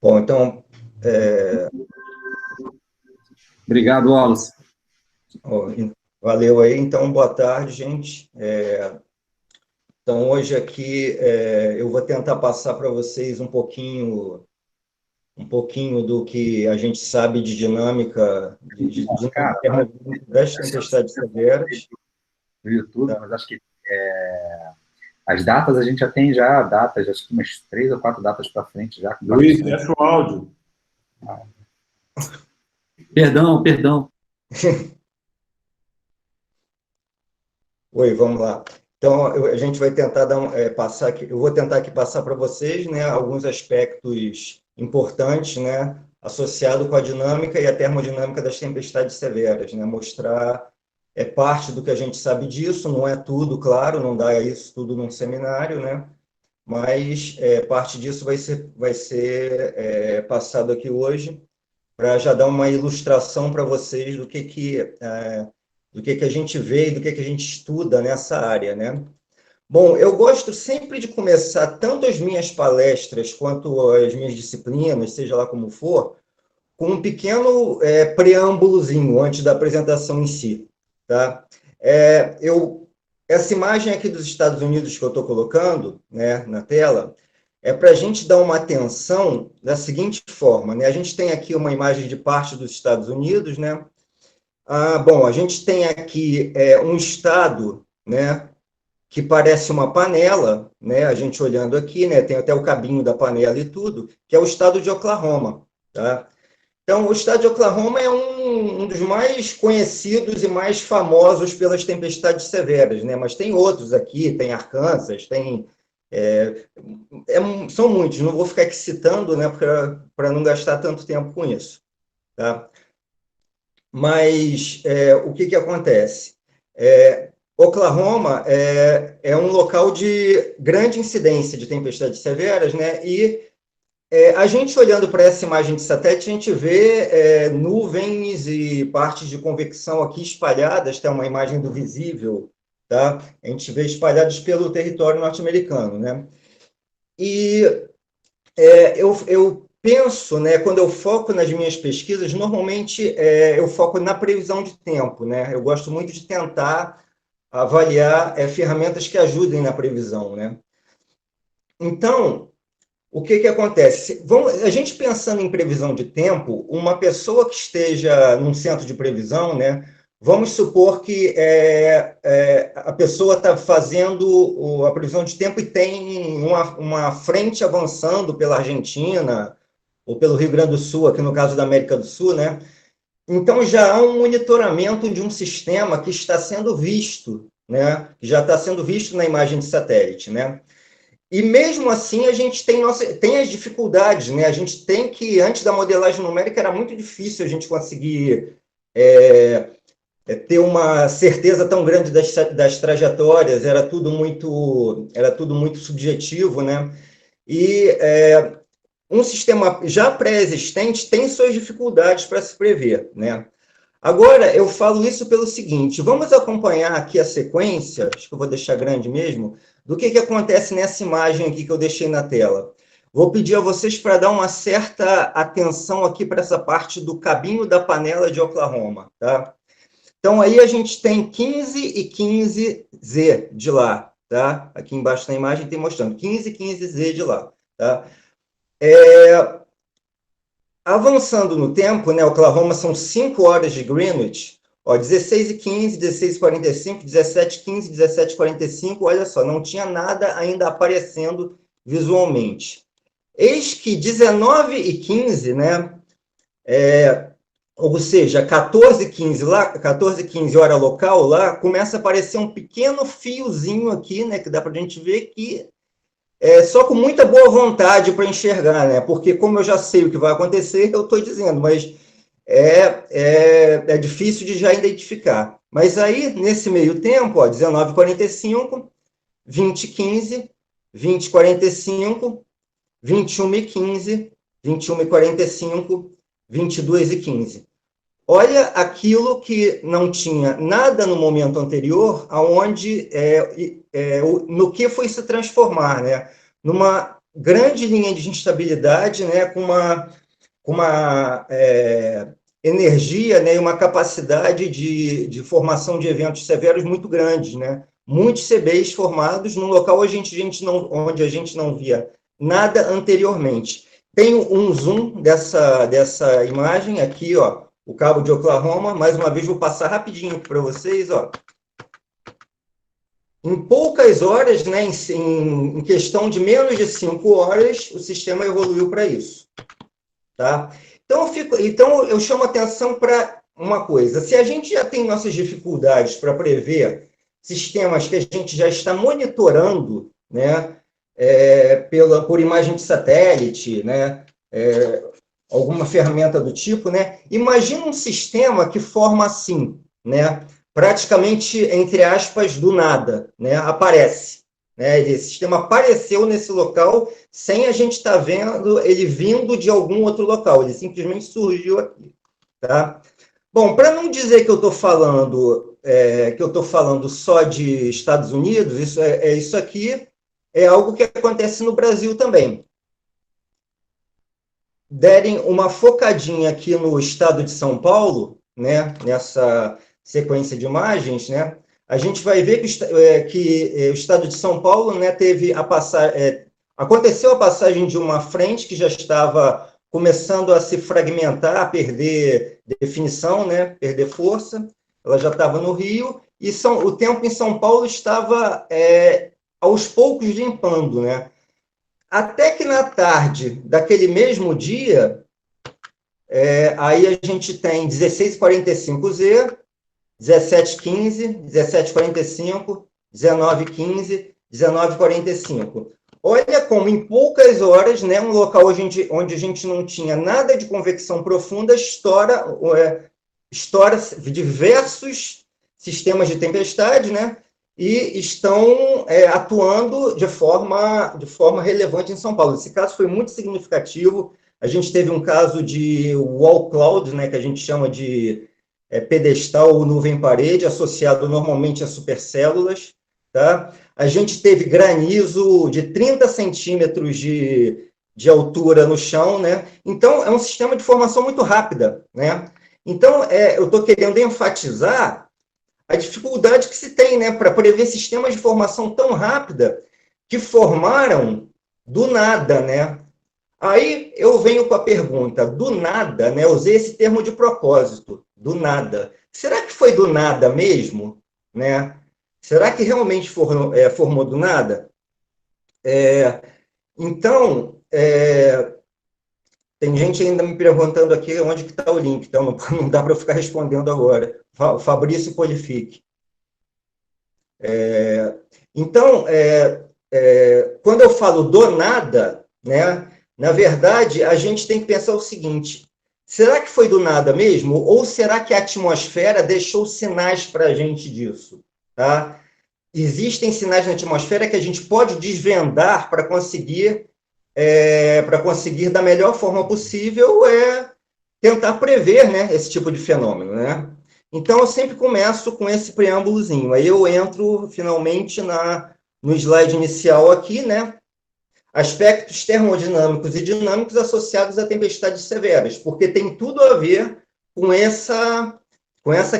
Bom, então... Obrigado, Wallace. Valeu aí. Então, boa tarde, gente. Então, hoje aqui eu vou tentar passar para vocês um pouquinho do que a gente sabe de dinâmica, de termodinâmica das tempestades severas. No YouTube, mas acho que as datas, a gente já tem datas, acho que umas 3 ou 4 datas para frente já. Luiz, fecha o áudio. Perdão. Oi, vamos lá. Então, a gente vai tentar passar aqui, eu vou tentar aqui passar para vocês, né, alguns aspectos importantes, né, associados com a dinâmica e a termodinâmica das tempestades severas, né, mostrar parte do que a gente sabe disso, não é tudo, claro, não dá isso tudo num seminário, né, mas parte disso vai ser passado aqui hoje, para já dar uma ilustração para vocês do que a gente vê e do que a gente estuda nessa área, né? Bom, eu gosto sempre de começar tanto as minhas palestras quanto as minhas disciplinas, seja lá como for, com um pequeno preâmbulozinho antes da apresentação em si, tá? Essa imagem aqui dos Estados Unidos que eu estou colocando, né, na tela, para a gente dar uma atenção da seguinte forma, né? A gente tem aqui uma imagem de parte dos Estados Unidos, né? Bom, a gente tem aqui um estado, né, que parece uma panela, né? A gente olhando aqui, né, tem até o cabinho da panela e tudo, que é o estado de Oklahoma, tá? Então, o estado de Oklahoma é um dos mais conhecidos e mais famosos pelas tempestades severas, né? Mas tem outros aqui, tem Arkansas, tem... são muitos, não vou ficar aqui citando, né, para não gastar tanto tempo com isso, tá? Mas o que acontece? Oklahoma é um local de grande incidência de tempestades severas, né? E a gente olhando para essa imagem de satélite, a gente vê nuvens e partes de convecção aqui espalhadas, tem uma imagem do visível, tá? A gente vê espalhadas pelo território norte-americano, né? E eu penso, né, quando eu foco nas minhas pesquisas, normalmente eu foco na previsão de tempo, né? Eu gosto muito de tentar avaliar ferramentas que ajudem na previsão, né? Então, o que acontece? A gente pensando em previsão de tempo, uma pessoa que esteja num centro de previsão, né? Vamos supor que a pessoa está fazendo a previsão de tempo e tem uma frente avançando pela Argentina ou pelo Rio Grande do Sul, aqui no caso da América do Sul, né? Então, já há um monitoramento de um sistema que está sendo visto, né? Que já está sendo visto na imagem de satélite, né? E mesmo assim, a gente tem as dificuldades, né? A gente tem que, antes da modelagem numérica, era muito difícil a gente conseguir ter uma certeza tão grande das trajetórias, era tudo muito subjetivo, né? E um sistema já pré-existente tem suas dificuldades para se prever, né? Agora, eu falo isso pelo seguinte, vamos acompanhar aqui a sequência, acho que eu vou deixar grande mesmo, do que acontece nessa imagem aqui que eu deixei na tela. Vou pedir a vocês para dar uma certa atenção aqui para essa parte do cabinho da panela de Oklahoma, tá? Então, aí a gente tem 15 e 15Z de lá, tá? Aqui embaixo na imagem tem mostrando 15 e 15Z de lá, tá? Avançando no tempo, né, Oklahoma são 5 horas de Greenwich, ó, 16 e 15, 16 e 45, 17 e 15, 17 e 45, olha só, não tinha nada ainda aparecendo visualmente. Eis que 19 e 15, né, ou seja, 14 e 15 lá, 14 e 15 hora local lá, começa a aparecer um pequeno fiozinho aqui, né, que dá para a gente ver que só com muita boa vontade para enxergar, né? Porque como eu já sei o que vai acontecer, eu estou dizendo, mas é difícil de já identificar. Mas aí, nesse meio tempo, ó, 19h45, 20h15, 20h45, 21h15, 21h45, 22h15. Olha aquilo que não tinha nada no momento anterior, aonde no que foi se transformar, né? Numa grande linha de instabilidade, né, com uma energia, né, e uma capacidade de formação de eventos severos muito grandes, né? Muitos CBs formados num local onde a gente não via nada anteriormente. Tem um zoom dessa imagem aqui, ó, o Cabo de Oklahoma. Mais uma vez, vou passar rapidinho para vocês, ó. Em poucas horas, né, em questão de menos de 5 horas, o sistema evoluiu para isso. Tá? Então, eu chamo atenção para uma coisa. Se a gente já tem nossas dificuldades para prever sistemas que a gente já está monitorando, né, por imagem de satélite, né, alguma ferramenta do tipo, né, imagina um sistema que forma assim, né, praticamente, entre aspas, do nada, né, aparece. Né, esse sistema apareceu nesse local sem a gente estar vendo ele vindo de algum outro local, ele simplesmente surgiu aqui. Tá? Bom, para não dizer que eu estou falando só de Estados Unidos, isso aqui é algo que acontece no Brasil também. Derem uma focadinha aqui no estado de São Paulo, né, nessa sequência de imagens, né, a gente vai ver que o estado de São Paulo, né, aconteceu a passagem de uma frente que já estava começando a se fragmentar, a perder definição, né, perder força, ela já estava no Rio, e o tempo em São Paulo estava aos poucos limpando, né? Até que na tarde daquele mesmo dia, aí a gente tem 16:45Z, 17:15, 17:45, 19:15, 19:45. Olha como em poucas horas, né, um local onde a gente não tinha nada de convecção profunda, estoura diversos sistemas de tempestade, né, e estão atuando de forma relevante em São Paulo. Esse caso foi muito significativo. A gente teve um caso de wall cloud, né, que a gente chama de pedestal ou nuvem-parede, associado normalmente a supercélulas. Tá? A gente teve granizo de 30 centímetros de altura no chão. Né? Então, é um sistema de formação muito rápida. Né? Então, eu estou querendo enfatizar a dificuldade que se tem, né, para prever sistemas de formação tão rápida que formaram do nada, né? Aí eu venho com a pergunta, do nada, né? Eu usei esse termo de propósito, do nada. Será que foi do nada mesmo, né? Será que realmente formou do nada? Então, tem gente ainda me perguntando aqui onde que está o link, então não dá para eu ficar respondendo agora. Fabrício Polifique. Então, quando eu falo do nada, né, na verdade, a gente tem que pensar o seguinte, será que foi do nada mesmo? Ou será que a atmosfera deixou sinais para a gente disso? Tá? Existem sinais na atmosfera que a gente pode desvendar para conseguir da melhor forma possível tentar prever, né, esse tipo de fenômeno, né? Então, eu sempre começo com esse preâmbulozinho. Aí eu entro, finalmente, no slide inicial aqui, né? Aspectos termodinâmicos e dinâmicos associados a tempestades severas, porque tem tudo a ver com essa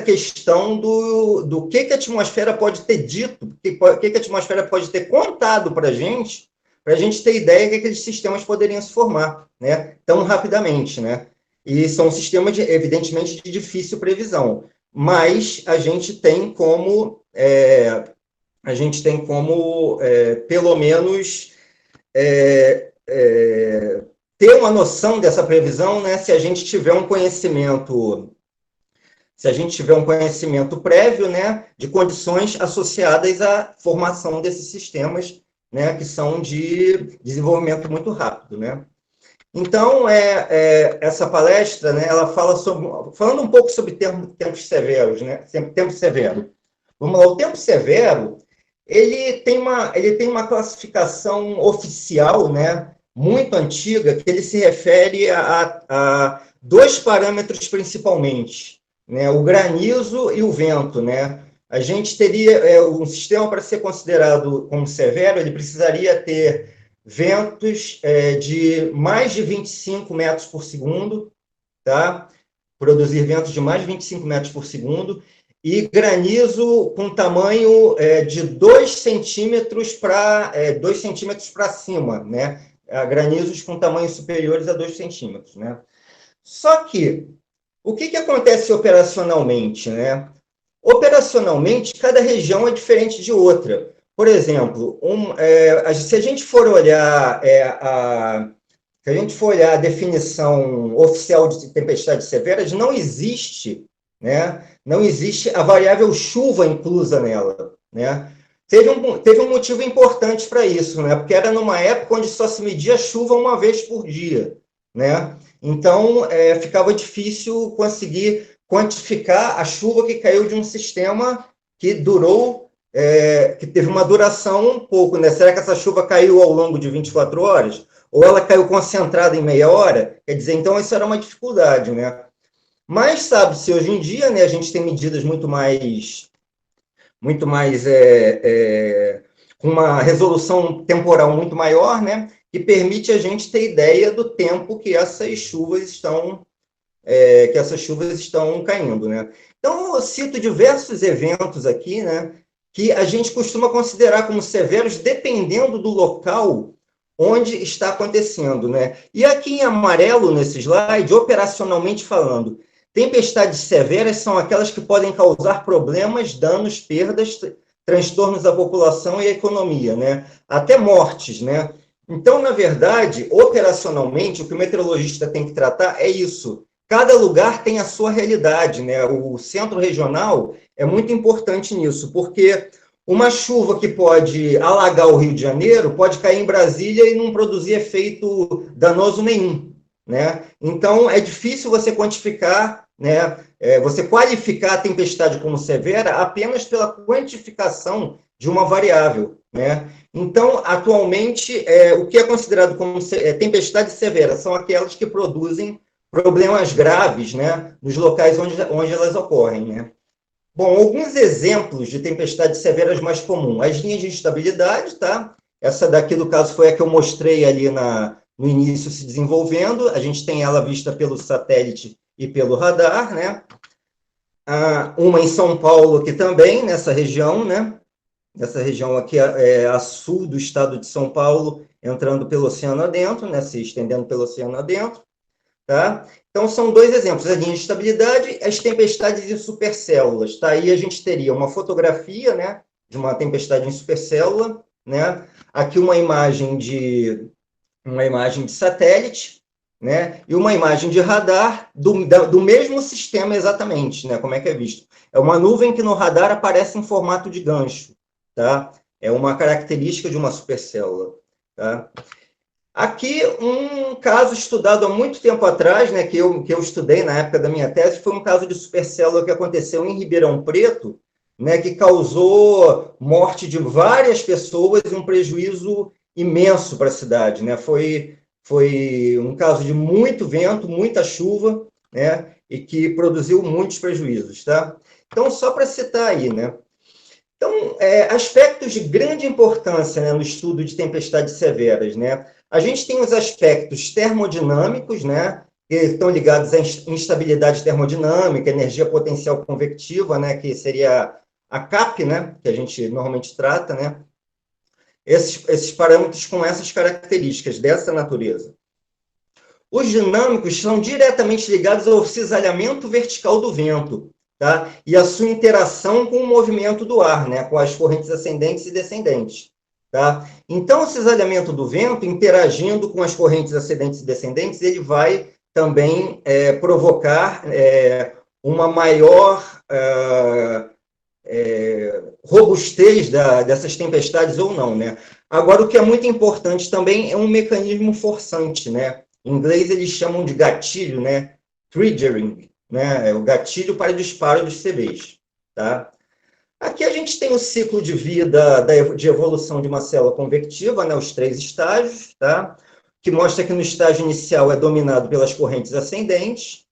questão do que a atmosfera pode ter dito, o que a atmosfera pode ter contado para a gente ter ideia que aqueles sistemas poderiam se formar, né? Tão rapidamente, né? E são sistemas, evidentemente, de difícil previsão. Mas a gente tem como, pelo menos, ter uma noção dessa previsão, né, se a gente tiver um conhecimento prévio, né, de condições associadas à formação desses sistemas, né, que são de desenvolvimento muito rápido, né. Então, essa palestra, né, ela falando um pouco sobre tempos severos, né, tempo severo. Vamos lá, o tempo severo, ele tem uma classificação oficial, né, muito antiga, que ele se refere a dois parâmetros principalmente, né, o granizo e o vento, né. A gente teria um sistema para ser considerado como severo, ele precisaria ter ventos de mais de 25 metros por segundo, tá? Produzir ventos de mais de 25 metros por segundo, e granizo com tamanho de 2 centímetros para 2 centímetros para cima, né? Granizos com tamanhos superiores a 2 centímetros, né? Só que, o que acontece operacionalmente, né? Operacionalmente, cada região é diferente de outra. Por exemplo, se a gente for olhar se a gente for olhar a definição oficial de tempestades severas, não existe, né? Não existe a variável chuva inclusa nela, né? Teve um motivo importante para isso, né? Porque era numa época onde só se media chuva uma vez por dia, né? Então, ficava difícil conseguir quantificar a chuva que caiu de um sistema que durou, que teve uma duração um pouco, né? Será que essa chuva caiu ao longo de 24 horas? Ou ela caiu concentrada em meia hora? Quer dizer, então isso era uma dificuldade, né? Mas sabe-se hoje em dia, né, a gente tem medidas muito mais com uma resolução temporal muito maior, né, que permite a gente ter ideia do tempo que essas chuvas estão caindo, né? Então, eu cito diversos eventos aqui, né, que a gente costuma considerar como severos dependendo do local onde está acontecendo, né? E aqui em amarelo, nesse slide, operacionalmente falando, tempestades severas são aquelas que podem causar problemas, danos, perdas, transtornos à população e à economia, né? Até mortes, né? Então, na verdade, operacionalmente, o que o meteorologista tem que tratar é isso. Cada lugar tem a sua realidade, né? O centro regional é muito importante nisso, porque uma chuva que pode alagar o Rio de Janeiro pode cair em Brasília e não produzir efeito danoso nenhum, né? Então, é difícil você quantificar, né? Você qualificar a tempestade como severa apenas pela quantificação de uma variável, né? Então, atualmente, o que é considerado como tempestade severa são aquelas que produzem problemas graves, né? Nos locais onde elas ocorrem, né? Bom, alguns exemplos de tempestades severas mais comuns. As linhas de instabilidade, tá? Essa daqui, no caso, foi a que eu mostrei ali no início se desenvolvendo. A gente tem ela vista pelo satélite e pelo radar, né? Uma em São Paulo aqui também, nessa região, né? Essa região aqui a sul do estado de São Paulo, entrando pelo oceano adentro, né? Se estendendo pelo oceano adentro. Tá? Então, são dois exemplos, a linha de estabilidade e as tempestades em supercélulas. Tá? Aí a gente teria uma fotografia, né, de uma tempestade em supercélula, né? Aqui uma imagem de satélite, né? E uma imagem de radar do mesmo sistema exatamente, né? Como é que é visto? É uma nuvem que no radar aparece em formato de gancho. Tá? É uma característica de uma supercélula. Tá? Aqui, um caso estudado há muito tempo atrás, né, que eu estudei na época da minha tese, foi um caso de supercélula que aconteceu em Ribeirão Preto, né, que causou morte de várias pessoas e um prejuízo imenso para a cidade. Né? Foi um caso de muito vento, muita chuva, né, e que produziu muitos prejuízos. Tá? Então, só para citar aí, né? Então, aspectos de grande importância, né, no estudo de tempestades severas, né? A gente tem os aspectos termodinâmicos, né, que estão ligados à instabilidade termodinâmica, energia potencial convectiva, né, que seria a CAP, né, que a gente normalmente trata, né? Esses parâmetros com essas características dessa natureza. Os dinâmicos são diretamente ligados ao cisalhamento vertical do vento, tá? E a sua interação com o movimento do ar, né? Com as correntes ascendentes e descendentes. Tá? Então, o cisalhamento do vento, interagindo com as correntes ascendentes e descendentes, ele vai também provocar uma maior robustez dessas tempestades ou não. Né? Agora, o que é muito importante também é um mecanismo forçante. Né? Em inglês, eles chamam de gatilho, né? Triggering. Né? É o gatilho para disparo dos CVs. Tá? Aqui a gente tem o ciclo de vida de evolução de uma célula convectiva, né, os 3 estágios, tá? Que mostra que no estágio inicial é dominado pelas correntes ascendentes.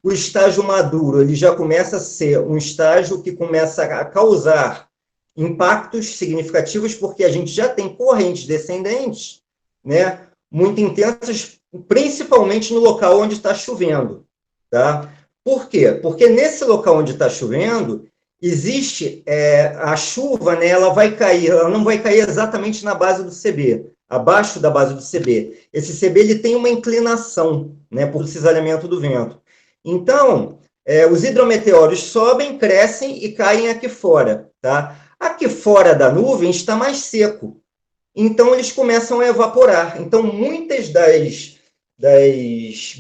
O estágio maduro ele já começa a ser um estágio que começa a causar impactos significativos, porque a gente já tem correntes descendentes, né, muito intensas, principalmente no local onde está chovendo. Tá? Por quê? Porque nesse local onde está chovendo, existe a chuva, né, ela vai cair, ela não vai cair exatamente na base do CB, abaixo da base do CB. Esse CB ele tem uma inclinação, né, por cisalhamento do vento. Então, os hidrometeoros sobem, crescem e caem aqui fora. Tá? Aqui fora da nuvem está mais seco. Então, eles começam a evaporar. Então, muitas das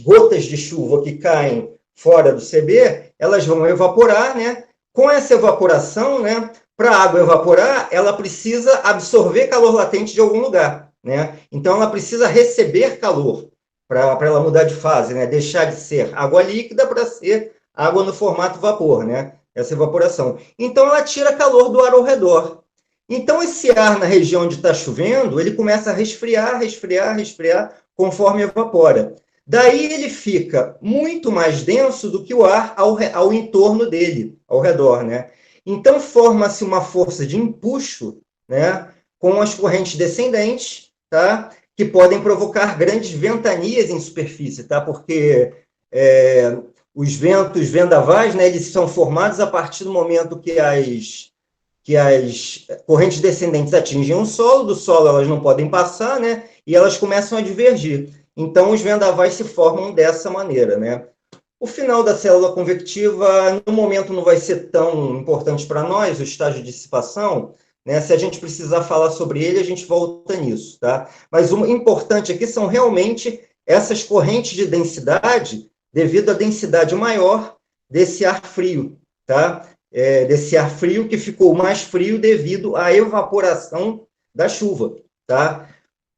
gotas de chuva que caem fora do CB, elas vão evaporar, né? Com essa evaporação, né, para a água evaporar, ela precisa absorver calor latente de algum lugar, né? Então, ela precisa receber calor para ela mudar de fase, né? Deixar de ser água líquida para ser água no formato vapor, né? Essa evaporação. Então, ela tira calor do ar ao redor. Então, esse ar na região onde está chovendo, ele começa a resfriar, resfriar, resfriar, conforme evapora. Daí ele fica muito mais denso do que o ar ao entorno dele, ao redor, né? Então, forma-se uma força de empuxo, né, com as correntes descendentes, tá? Que podem provocar grandes ventanias em superfície, tá? Porque os ventos vendavais, né, eles são formados a partir do momento que as correntes descendentes atingem o solo, do solo elas não podem passar, né? E elas começam a divergir. Então, os vendavais se formam dessa maneira, né? O final da célula convectiva, no momento, não vai ser tão importante para nós, o estágio de dissipação, né? Se a gente precisar falar sobre ele, a gente volta nisso, tá? Mas o importante aqui são realmente essas correntes de densidade, devido à densidade maior desse ar frio, tá? Desse ar frio que ficou mais frio devido à evaporação da chuva, tá?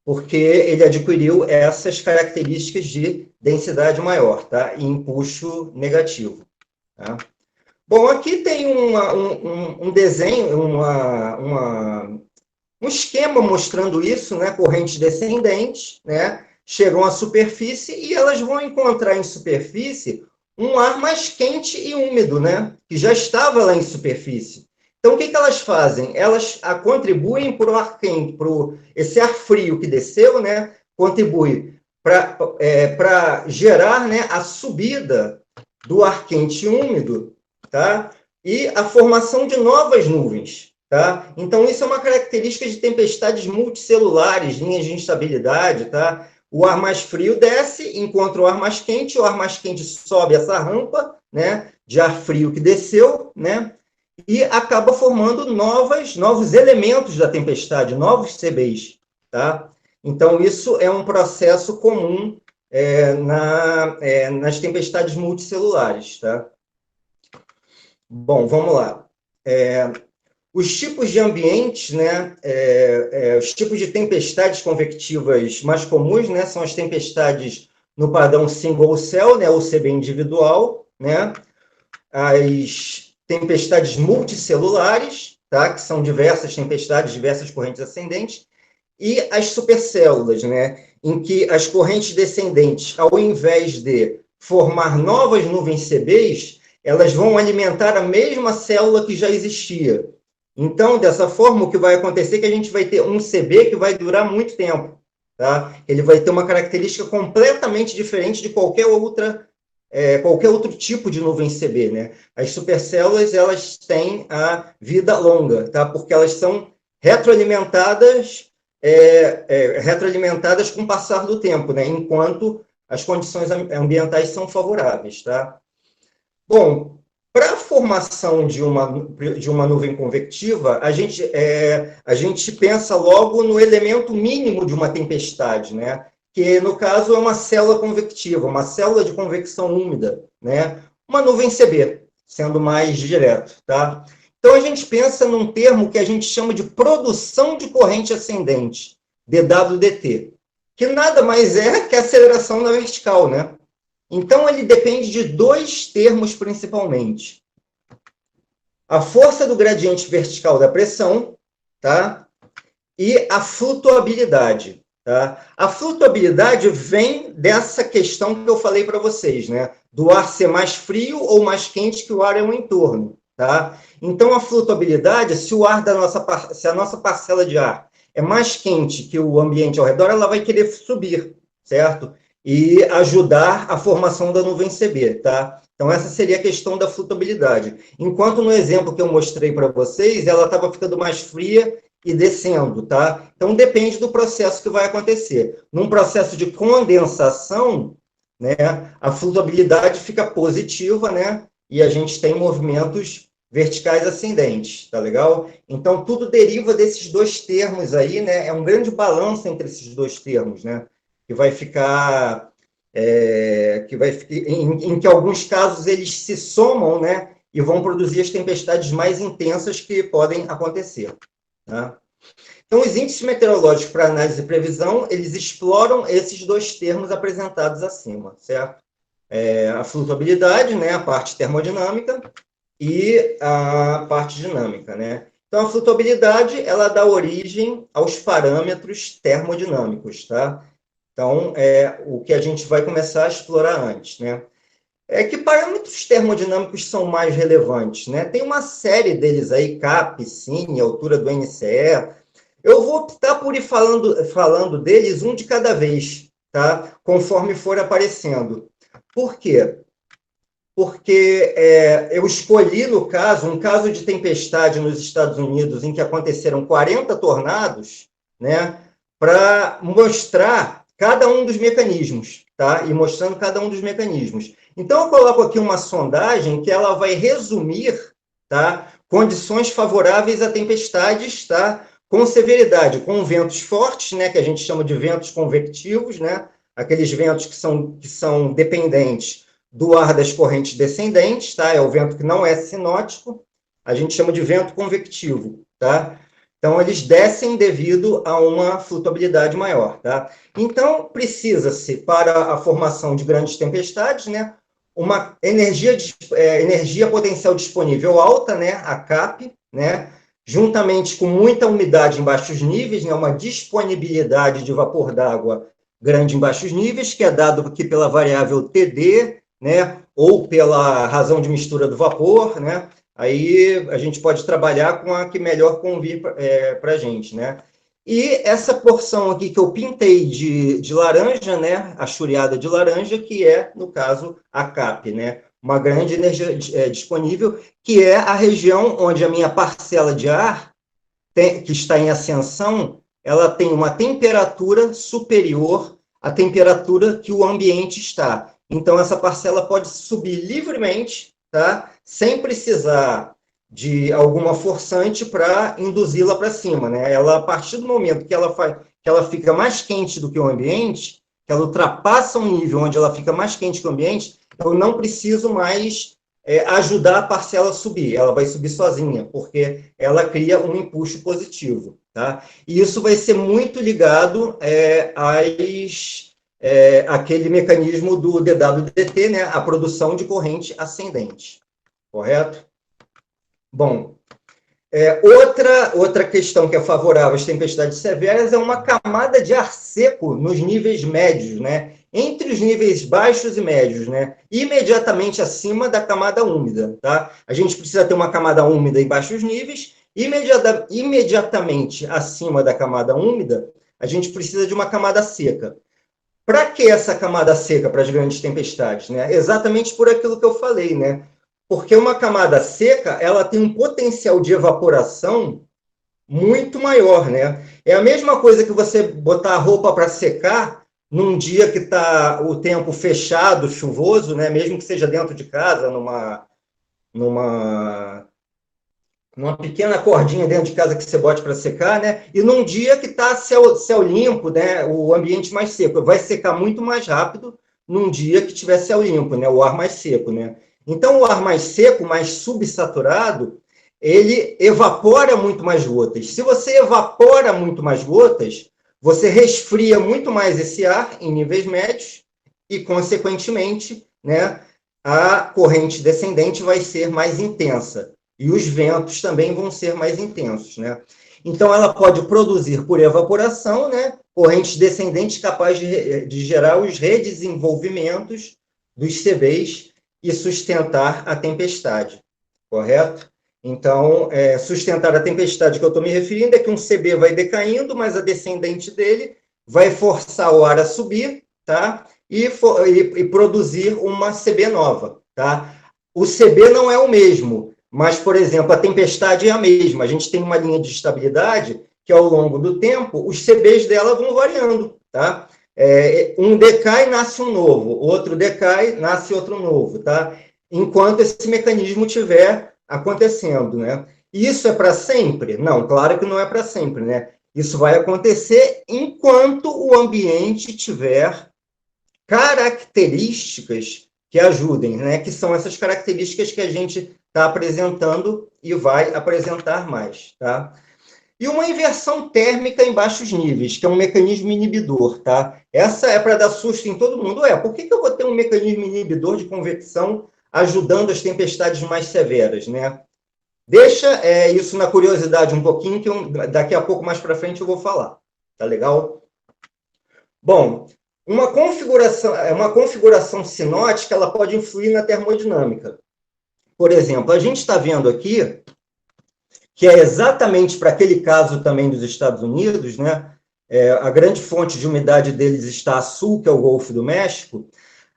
Porque ele adquiriu essas características de densidade maior, tá? E empuxo negativo. Tá? Bom, aqui tem um desenho, um esquema mostrando isso, né? Correntes descendentes, né? Chegam à superfície e elas vão encontrar em superfície um ar mais quente e úmido, né? Que já estava lá em superfície. Então, o que elas fazem? Elas contribuem para o ar quente, esse ar frio que desceu, né? Contribui para gerar, né, a subida do ar quente e úmido, tá? E a formação de novas nuvens, tá? Então, isso é uma característica de tempestades multicelulares, linhas de instabilidade, tá? O ar mais frio desce, encontra o ar mais quente, o ar mais quente sobe essa rampa, né, de ar frio que desceu, né, e acaba formando novos elementos da tempestade, novos CBs, tá? Então, isso é um processo comum nas tempestades multicelulares, tá? Bom, vamos lá. Os tipos de ambientes, né, os tipos de tempestades convectivas mais comuns, né, são as tempestades no padrão single cell, né, ou CB individual, né, as tempestades multicelulares, tá, que são diversas tempestades, diversas correntes ascendentes, e as supercélulas, né, em que as correntes descendentes, ao invés de formar novas nuvens CBs, elas vão alimentar a mesma célula que já existia. Então, dessa forma, o que vai acontecer é que a gente vai ter um CB que vai durar muito tempo, tá? Ele vai ter uma característica completamente diferente de qualquer outro tipo de nuvem CB, né? As supercélulas, elas têm a vida longa, tá? Porque elas são retroalimentadas com o passar do tempo, né? Enquanto as condições ambientais são favoráveis, tá? Bom, para a formação de uma nuvem convectiva, a gente pensa logo no elemento mínimo de uma tempestade, né? Que, no caso, é uma célula convectiva, uma célula de convecção úmida, né? Uma nuvem CB, sendo mais direto, tá? Então, a gente pensa num termo que a gente chama de produção de corrente ascendente, DWDT, que nada mais é que a aceleração na vertical, né? Então, ele depende de dois termos, principalmente. A força do gradiente vertical da pressão, tá? E a flutuabilidade, tá? A flutuabilidade vem dessa questão que eu falei para vocês, né? Do ar ser mais frio ou mais quente que o ar ao entorno, tá? Então, a flutuabilidade, se a nossa parcela de ar é mais quente que o ambiente ao redor, ela vai querer subir, certo? E ajudar a formação da nuvem CB, tá? Então, essa seria a questão da flutuabilidade. Enquanto no exemplo que eu mostrei para vocês, ela estava ficando mais fria e descendo, tá? Então, depende do processo que vai acontecer. Num processo de condensação, né, a flutuabilidade fica positiva, né? E a gente tem movimentos verticais ascendentes, tá legal? Então, tudo deriva desses dois termos aí, né? É um grande balanço entre esses dois termos, né? Que vai ficar... em que alguns casos eles se somam, né? E vão produzir as tempestades mais intensas que podem acontecer, tá? Então, os índices meteorológicos para análise e previsão, eles exploram esses dois termos apresentados acima, certo? A flutuabilidade, né, a parte termodinâmica, e a parte dinâmica, né? Então, a flutuabilidade, ela dá origem aos parâmetros termodinâmicos, tá? Então, o que a gente vai começar a explorar antes, né? Que parâmetros termodinâmicos são mais relevantes, né? Tem uma série deles aí, CAP, SIN, altura do NCE. Eu vou optar por ir falando deles um de cada vez, tá? Conforme for aparecendo. Por quê? Porque eu escolhi, no caso, um caso de tempestade nos Estados Unidos em que aconteceram 40 tornados, né, para mostrar cada um dos mecanismos, tá? E mostrando cada um dos mecanismos. Então, eu coloco aqui uma sondagem que ela vai resumir, tá, condições favoráveis a tempestades, tá, com severidade, com ventos fortes, né, que a gente chama de ventos convectivos, né, aqueles ventos que são dependentes do ar das correntes descendentes, tá? É o vento que não é sinótico, a gente chama de vento convectivo, tá? Então, eles descem devido a uma flutuabilidade maior, tá? Então, precisa-se, para a formação de grandes tempestades, né, uma energia potencial disponível alta, né, a CAP, né, juntamente com muita umidade em baixos níveis, né, uma disponibilidade de vapor d'água grande em baixos níveis, que é dado aqui pela variável TD, né, ou pela razão de mistura do vapor, né, aí a gente pode trabalhar com a que melhor convir para a gente, né. E essa porção aqui que eu pintei de laranja, né, a chureada de laranja, que é, no caso, a CAP, né, uma grande energia disponível, que é a região onde a minha parcela de ar, que está em ascensão, ela tem uma temperatura superior à temperatura que o ambiente está. Então, essa parcela pode subir livremente, tá? Sem precisar de alguma forçante para induzi-la para cima, né? Ela, a partir do momento que ela fica mais quente do que o ambiente, que ela ultrapassa um nível onde ela fica mais quente que o ambiente, eu não preciso mais ajudar a parcela a subir, ela vai subir sozinha, porque ela cria um impulso positivo, tá? E isso vai ser muito ligado àquele mecanismo do DWDT, né? A produção de corrente ascendente, correto? Bom, outra questão que é favorável às tempestades severas é uma camada de ar seco nos níveis médios, né? Entre os níveis baixos e médios, né? Imediatamente acima da camada úmida, tá? A gente precisa ter uma camada úmida em baixos níveis, imediatamente acima da camada úmida, a gente precisa de uma camada seca. Para que essa camada seca para as grandes tempestades, né? Exatamente por aquilo que eu falei, né? Porque uma camada seca, ela tem um potencial de evaporação muito maior, né? É a mesma coisa que você botar a roupa para secar num dia que está o tempo fechado, chuvoso, né? Mesmo que seja dentro de casa, numa pequena cordinha dentro de casa que você bote para secar, né? E num dia que está céu limpo, né? O ambiente mais seco. Vai secar muito mais rápido num dia que tiver céu limpo, né? O ar mais seco, né? Então, o ar mais seco, mais subsaturado, ele evapora muito mais gotas. Se você evapora muito mais gotas, você resfria muito mais esse ar em níveis médios e, consequentemente, né, a corrente descendente vai ser mais intensa. E os ventos também vão ser mais intensos, né? Então, ela pode produzir por evaporação, né, correntes descendentes capazes de gerar os redesenvolvimentos dos CBs e sustentar a tempestade, correto? Então, sustentar a tempestade que eu estou me referindo é que um CB vai decaindo, mas a descendente dele vai forçar o ar a subir, tá? E produzir uma CB nova, tá? O CB não é o mesmo, mas, por exemplo, a tempestade é a mesma. A gente tem uma linha de estabilidade que, ao longo do tempo, os CBs dela vão variando, tá? Um decai, nasce um novo, outro decai, nasce outro novo, tá? Enquanto esse mecanismo estiver acontecendo, né? Isso é para sempre? Não, claro que não é para sempre, né? Isso vai acontecer enquanto o ambiente tiver características que ajudem, né? Que são essas características que a gente está apresentando e vai apresentar mais, tá? E uma inversão térmica em baixos níveis, que é um mecanismo inibidor, tá? Essa é para dar susto em todo mundo. Por que eu vou ter um mecanismo inibidor de convecção ajudando as tempestades mais severas, né? Deixa isso na curiosidade um pouquinho, que daqui a pouco, mais para frente, eu vou falar. Tá legal? Bom, uma configuração sinótica, ela pode influir na termodinâmica. Por exemplo, a gente está vendo aqui que é exatamente para aquele caso também dos Estados Unidos, né? A grande fonte de umidade deles está a sul, que é o Golfo do México.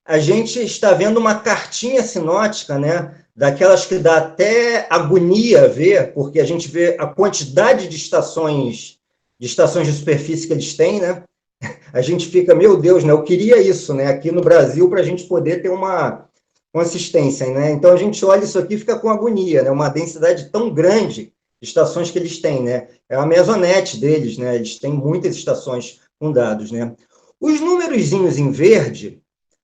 A gente está vendo uma cartinha sinótica, né? Daquelas que dá até agonia ver, porque a gente vê a quantidade de estações de superfície que eles têm, né? A gente fica, meu Deus, né? Eu queria isso, né? Aqui no Brasil, para a gente poder ter uma consistência, né? Então a gente olha isso aqui e fica com agonia, né? Uma densidade tão grande de estações que eles têm, né? É a mesonete deles, né? Eles têm muitas estações com dados, né? Os númerozinhos em verde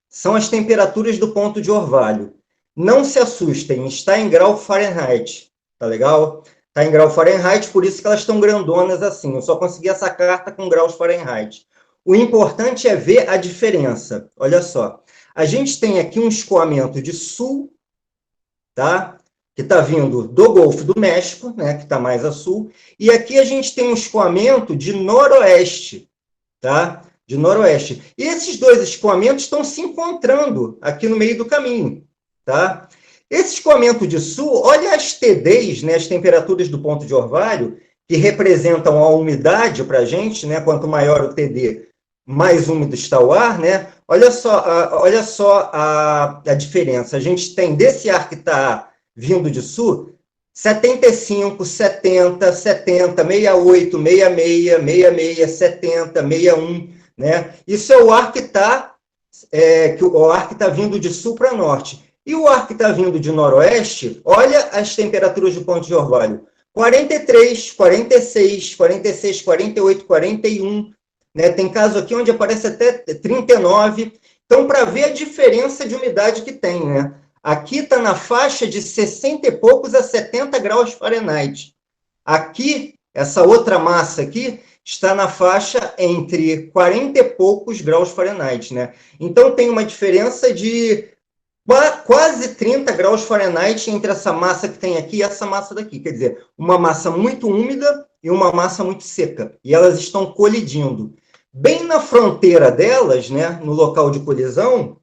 são as temperaturas do ponto de orvalho. Não se assustem, está em grau Fahrenheit, tá legal? Está em grau Fahrenheit, por isso que elas estão grandonas assim. Eu só consegui essa carta com graus Fahrenheit. O importante é ver a diferença. Olha só, a gente tem aqui um escoamento de sul, tá? Que está vindo do Golfo do México, né? Que está mais a sul. E aqui a gente tem um escoamento de noroeste, tá? De noroeste. E esses dois escoamentos estão se encontrando aqui no meio do caminho, tá? Esse escoamento de sul, olha as TDs, né, as temperaturas do ponto de orvalho, que representam a umidade para a gente, né? Quanto maior o TD, mais úmido está o ar, né? Olha só a diferença. A gente tem desse ar que está vindo de sul, 75, 70, 70, 68, 66, 66, 70, 61, né? Isso é o ar que está vindo de sul para norte. E o ar que está vindo de noroeste, olha as temperaturas do ponto de orvalho. 43, 46, 46, 48, 41, né? Tem caso aqui onde aparece até 39. Então, para ver a diferença de umidade que tem, né? Aqui está na faixa de 60 e poucos a 70 graus Fahrenheit. Aqui, essa outra massa aqui, está na faixa entre 40 e poucos graus Fahrenheit, né? Então, tem uma diferença de quase 30 graus Fahrenheit entre essa massa que tem aqui e essa massa daqui. Quer dizer, uma massa muito úmida e uma massa muito seca. E elas estão colidindo. Bem na fronteira delas, né, no local de colisão,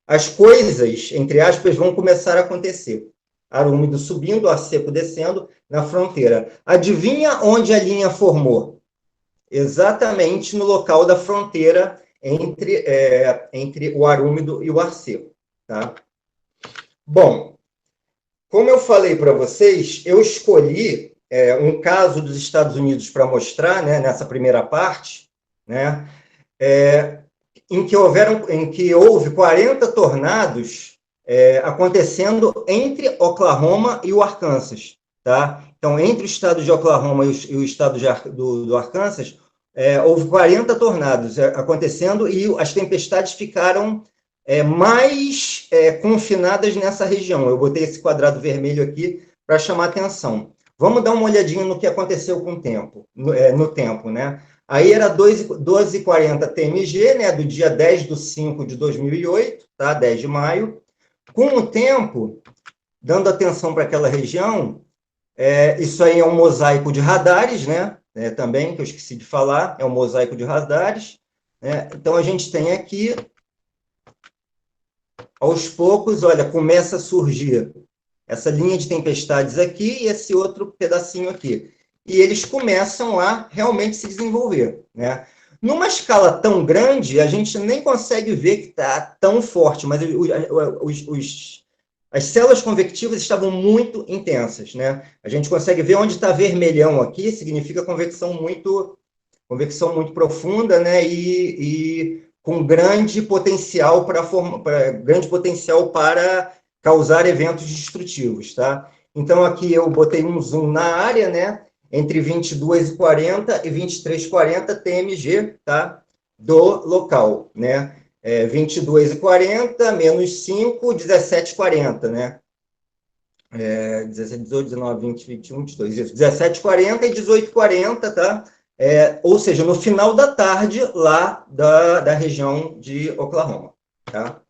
as coisas, entre aspas, vão começar a acontecer. Ar úmido subindo, ar seco descendo na fronteira. Adivinha onde a linha formou? Exatamente no local da fronteira entre o ar úmido e o ar seco. Tá? Bom, como eu falei para vocês, eu escolhi um caso dos Estados Unidos para mostrar, né, nessa primeira parte, né, em que houve 40 tornados acontecendo entre Oklahoma e o Arkansas. Tá? Então, entre o estado de Oklahoma e o estado do Arkansas, houve 40 tornados acontecendo e as tempestades ficaram mais confinadas nessa região. Eu botei esse quadrado vermelho aqui para chamar atenção. Vamos dar uma olhadinha no que aconteceu com o tempo, no tempo, né? Aí era 12h40 TMG, né, do dia 10/5/2008, tá? 10 de maio. Com o tempo, dando atenção para aquela região, isso aí é um mosaico de radares, né? Também, que eu esqueci de falar, é um mosaico de radares. Né? Então, a gente tem aqui, aos poucos, olha, começa a surgir essa linha de tempestades aqui e esse outro pedacinho aqui. E eles começam a realmente se desenvolver, né? Numa escala tão grande, a gente nem consegue ver que está tão forte, mas as células convectivas estavam muito intensas, né? A gente consegue ver onde está vermelhão aqui, significa convecção muito profunda, né? E com grande potencial para causar eventos destrutivos, tá? Então, aqui eu botei um zoom na área, né? Entre 22,40 e 23,40 TMG, tá? Do local, né? 22,40 menos 5, 17,40, né? 17, 18, 19, 20, 21, 22, isso. 17,40 e 18,40, tá? Ou seja, no final da tarde, lá da região de Oklahoma, tá?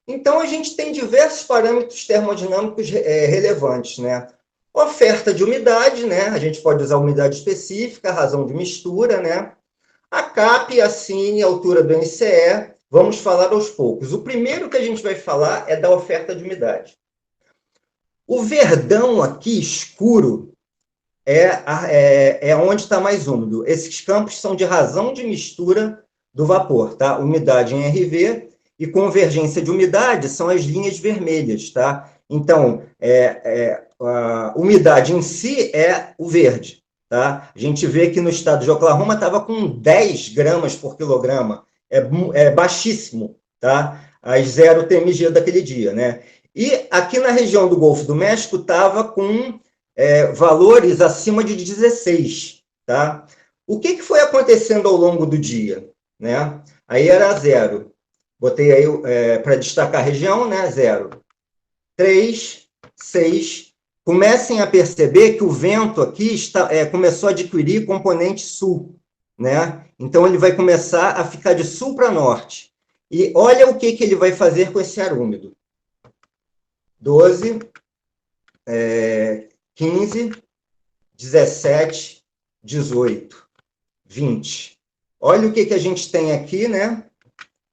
Então, a gente tem diversos parâmetros termodinâmicos relevantes, né? Oferta de umidade, né? A gente pode usar umidade específica, razão de mistura, né? A CAP, a CINE, a altura do NCE. Vamos falar aos poucos. O primeiro que a gente vai falar é da oferta de umidade. O verdão aqui, escuro, é onde está mais úmido. Esses campos são de razão de mistura do vapor, tá? Umidade em RV e convergência de umidade são as linhas vermelhas, tá? Então, a umidade em si é o verde, tá? A gente vê que no estado de Oklahoma estava com 10 gramas por quilograma, é baixíssimo, tá? As 0 TMG daquele dia, né? E aqui na região do Golfo do México estava com valores acima de 16, tá? O que foi acontecendo ao longo do dia, né? Aí era 0. Botei aí para destacar a região, né? 0. 3, 6. Comecem a perceber que o vento aqui começou a adquirir componente sul, né? Então, ele vai começar a ficar de sul para norte. E olha o que ele vai fazer com esse ar úmido. 12, 15, 17, 18, 20. Olha o que a gente tem aqui, né?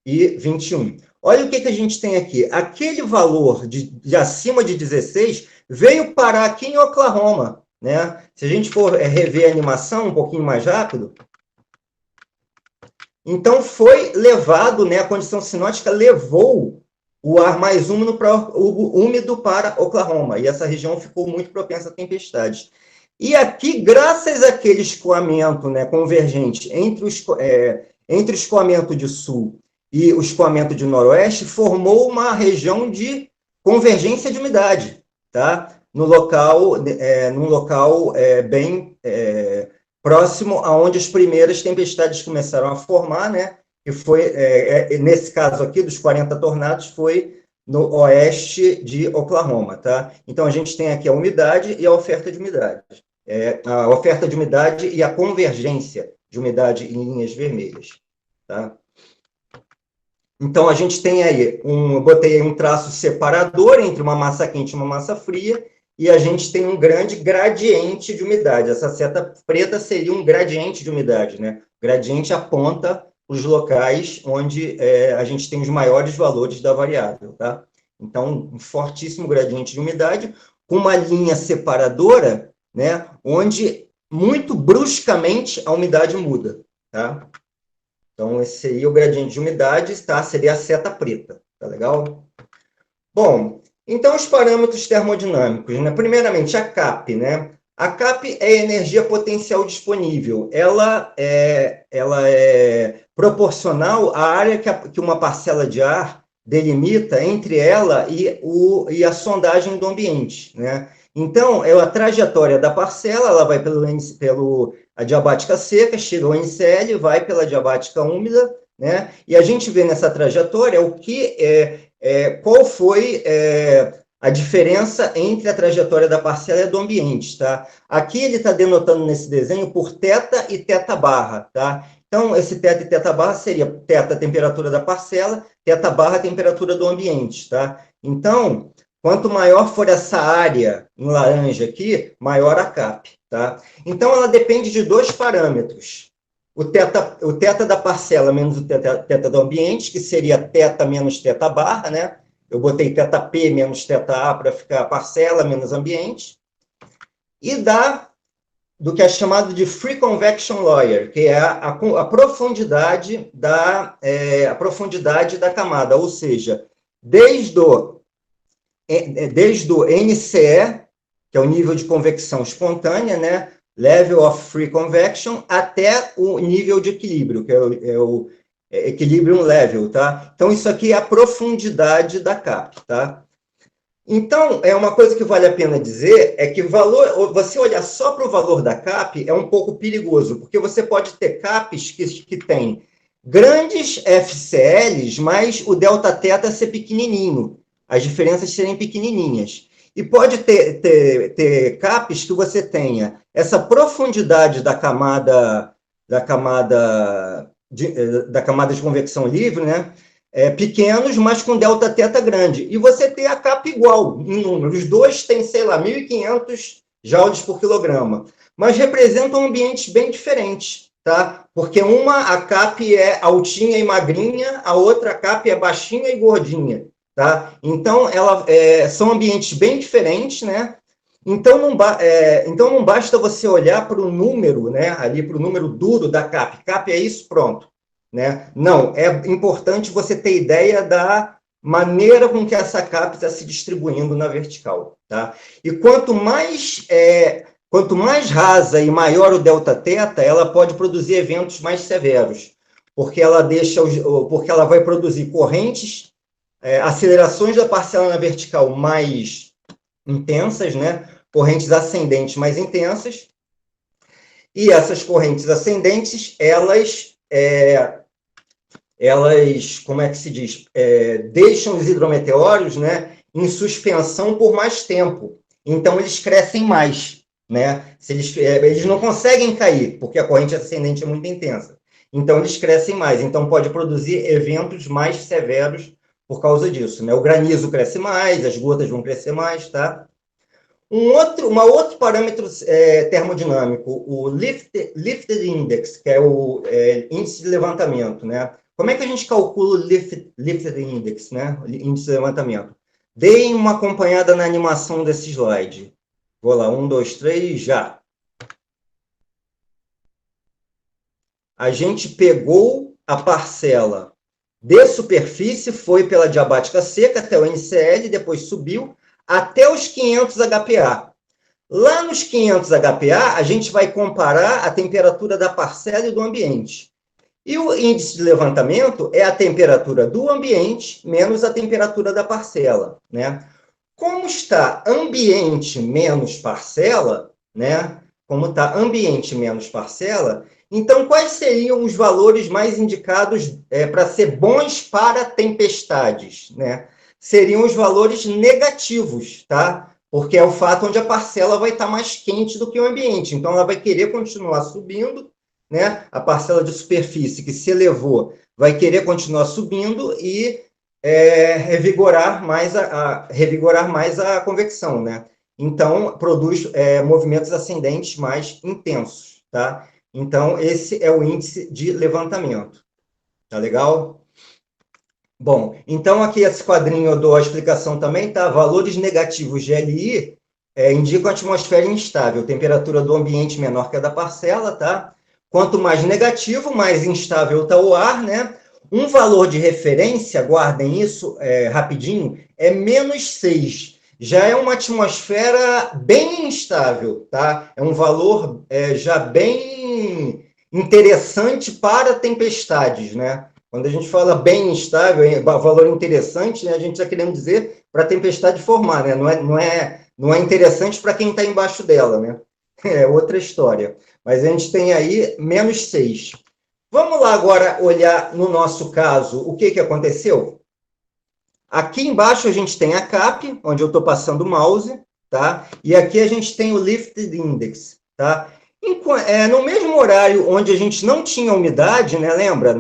E 21. Olha o que a gente tem aqui. Aquele valor de acima de 16 veio parar aqui em Oklahoma, né? Se a gente for rever a animação um pouquinho mais rápido, então foi levado, né? A condição sinótica levou o ar mais úmido para Oklahoma, e essa região ficou muito propensa a tempestades. E aqui, graças àquele escoamento, né, convergente entre o escoamento de sul e o escoamento de noroeste, formou uma região de convergência de umidade, tá? Num local bem próximo aonde as primeiras tempestades começaram a formar, né? Que foi, nesse caso aqui, dos 40 tornados, foi no oeste de Oklahoma, tá? Então, a gente tem aqui a umidade e a oferta de umidade. A oferta de umidade e a convergência de umidade em linhas vermelhas, tá? Então, a gente tem aí, botei aí um traço separador entre uma massa quente e uma massa fria, e a gente tem um grande gradiente de umidade. Essa seta preta seria um gradiente de umidade, né? O gradiente aponta os locais onde a gente tem os maiores valores da variável, tá? Então, um fortíssimo gradiente de umidade, com uma linha separadora, né? Onde, muito bruscamente, a umidade muda, tá? Então, esse seria o gradiente de umidade, tá? Seria a seta preta, tá legal? Bom, então os parâmetros termodinâmicos, né? Primeiramente, a CAP, né? A CAP é a energia potencial disponível. Ela é proporcional à área que uma parcela de ar delimita entre ela e a sondagem do ambiente, né? Então, a trajetória da parcela, ela vai pela adiabática seca, chega ao NCL, vai pela adiabática úmida, né? E a gente vê nessa trajetória qual foi a diferença entre a trajetória da parcela e do ambiente, tá? Aqui ele está denotando nesse desenho por θ e θ barra, tá? Então, esse θ e θ barra seria θ, a temperatura da parcela, θ barra, a temperatura do ambiente, tá? Então, quanto maior for essa área em laranja aqui, maior a CAP, tá? Então, ela depende de dois parâmetros. O θ da parcela menos o θ do ambiente, que seria θ menos θ barra, né? eu botei θP menos θA para ficar parcela menos ambiente, e dá do que é chamado de Free Convection Layer, que é a profundidade a profundidade da camada, ou seja, desde o NCE, que é o nível de convecção espontânea, né? Level of Free Convection, até o nível de equilíbrio, que é o Equilibrium Level, tá? Então, isso aqui é a profundidade da CAP, tá? Então, uma coisa que vale a pena dizer é que você olhar só para o valor da CAP é um pouco perigoso, porque você pode ter CAPs que têm grandes FCLs, mas o delta-teta ser pequenininho, as diferenças serem pequenininhas. E pode ter CAPs que você tenha essa profundidade da camada de convecção livre, né? Pequenos, mas com delta-teta grande. E você tem a capa igual em número. Os dois têm, sei lá, 1.500 joules por quilograma. Mas representam ambientes bem diferentes, tá? Porque a CAP é altinha e magrinha, a outra CAP é baixinha e gordinha, tá? Então, são ambientes bem diferentes, né? Então não basta você olhar para o número, né? Ali para o número duro da CAP. CAP é isso, pronto. Né? Não, é importante você ter ideia da maneira com que essa CAP está se distribuindo na vertical. Tá? E quanto mais rasa e maior o delta-teta, ela pode produzir eventos mais severos, porque ela vai produzir correntes, acelerações da parcela na vertical mais intensas, né? Correntes ascendentes mais intensas, e essas correntes ascendentes, elas, como é que se diz? Deixam os hidrometeoros, né, em suspensão por mais tempo. Então, eles crescem mais, né? Eles não conseguem cair, porque a corrente ascendente é muito intensa. Então, eles crescem mais. Então, pode produzir eventos mais severos por causa disso, né? O granizo cresce mais, as gotas vão crescer mais, tá? Um outro parâmetro termodinâmico, o Lifted Index, que é o índice de levantamento, né? Como é que a gente calcula o Lifted Index, né? Índice de levantamento. Deem uma acompanhada na animação desse slide. Vou lá, 1, 2, 3, já. A gente pegou a parcela de superfície, foi pela diabática seca até o NCL, depois subiu até os 500 HPA. Lá nos 500 HPA, a gente vai comparar a temperatura da parcela e do ambiente. E o índice de levantamento é a temperatura do ambiente menos a temperatura da parcela, né? Como está ambiente menos parcela, né? Como está ambiente menos parcela, então quais seriam os valores mais indicados para ser bons para tempestades, né? Seriam os valores negativos, tá? Porque é o fato onde a parcela vai estar mais quente do que o ambiente. Então, ela vai querer continuar subindo, né? A parcela de superfície que se elevou vai querer continuar subindo e revigorar mais a convecção, né? Então, produz movimentos ascendentes mais intensos, tá? Então, esse é o índice de levantamento. Tá legal? Bom, então aqui esse quadrinho eu dou a explicação também, tá? Valores negativos de LI indicam a atmosfera instável, temperatura do ambiente menor que a da parcela, tá? Quanto mais negativo, mais instável está o ar, né? Um valor de referência, guardem isso rapidinho, é -6. Já é uma atmosfera bem instável, tá? É um valor já bem interessante para tempestades, né? Quando a gente fala bem instável, valor interessante, né, a gente está querendo dizer para a tempestade formar, né? Não é interessante para quem está embaixo dela, né? É outra história. Mas a gente tem aí -6. Vamos lá agora olhar, no nosso caso, o que aconteceu? Aqui embaixo a gente tem a CAP, onde eu estou passando o mouse, tá? E aqui a gente tem o Lifted Index, tá? No mesmo horário onde a gente não tinha umidade, né? Lembra?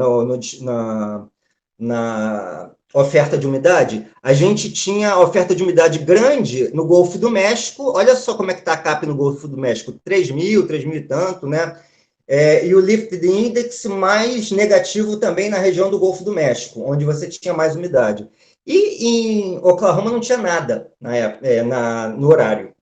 Na oferta de umidade, a gente tinha oferta de umidade grande no Golfo do México. Olha só como é que está a CAP no Golfo do México, 3.000 e tanto, né? E o Lifted Index mais negativo também na região do Golfo do México, onde você tinha mais umidade. E em Oklahoma não tinha nada na época, no horário.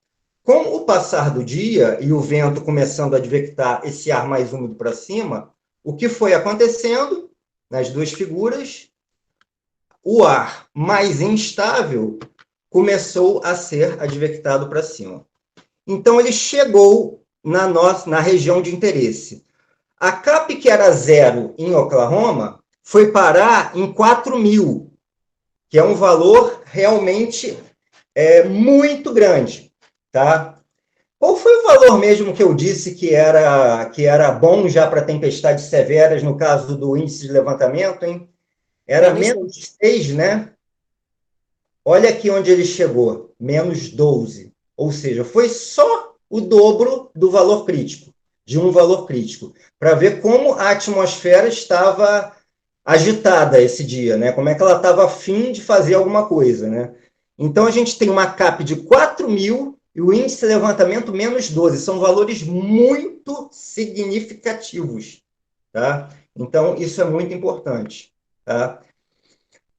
Com o passar do dia e o vento começando a advectar esse ar mais úmido para cima, o que foi acontecendo nas duas figuras? O ar mais instável começou a ser advectado para cima. Então, ele chegou na região de interesse. A CAP, que era 0 em Oklahoma, foi parar em 4.000, que é um valor realmente muito grande. Tá? Qual foi o valor mesmo que eu disse que era bom já para tempestades severas, no caso do índice de levantamento, hein? Era menos 6, né? Olha aqui onde ele chegou, menos 12. Ou seja, foi só o dobro do valor crítico, de um valor crítico, para ver como a atmosfera estava agitada esse dia, né? Como é que ela estava a fim de fazer alguma coisa, né? Então, a gente tem uma CAP de 4.000 e o índice de levantamento menos 12. São valores muito significativos, tá? Então, isso é muito importante, tá?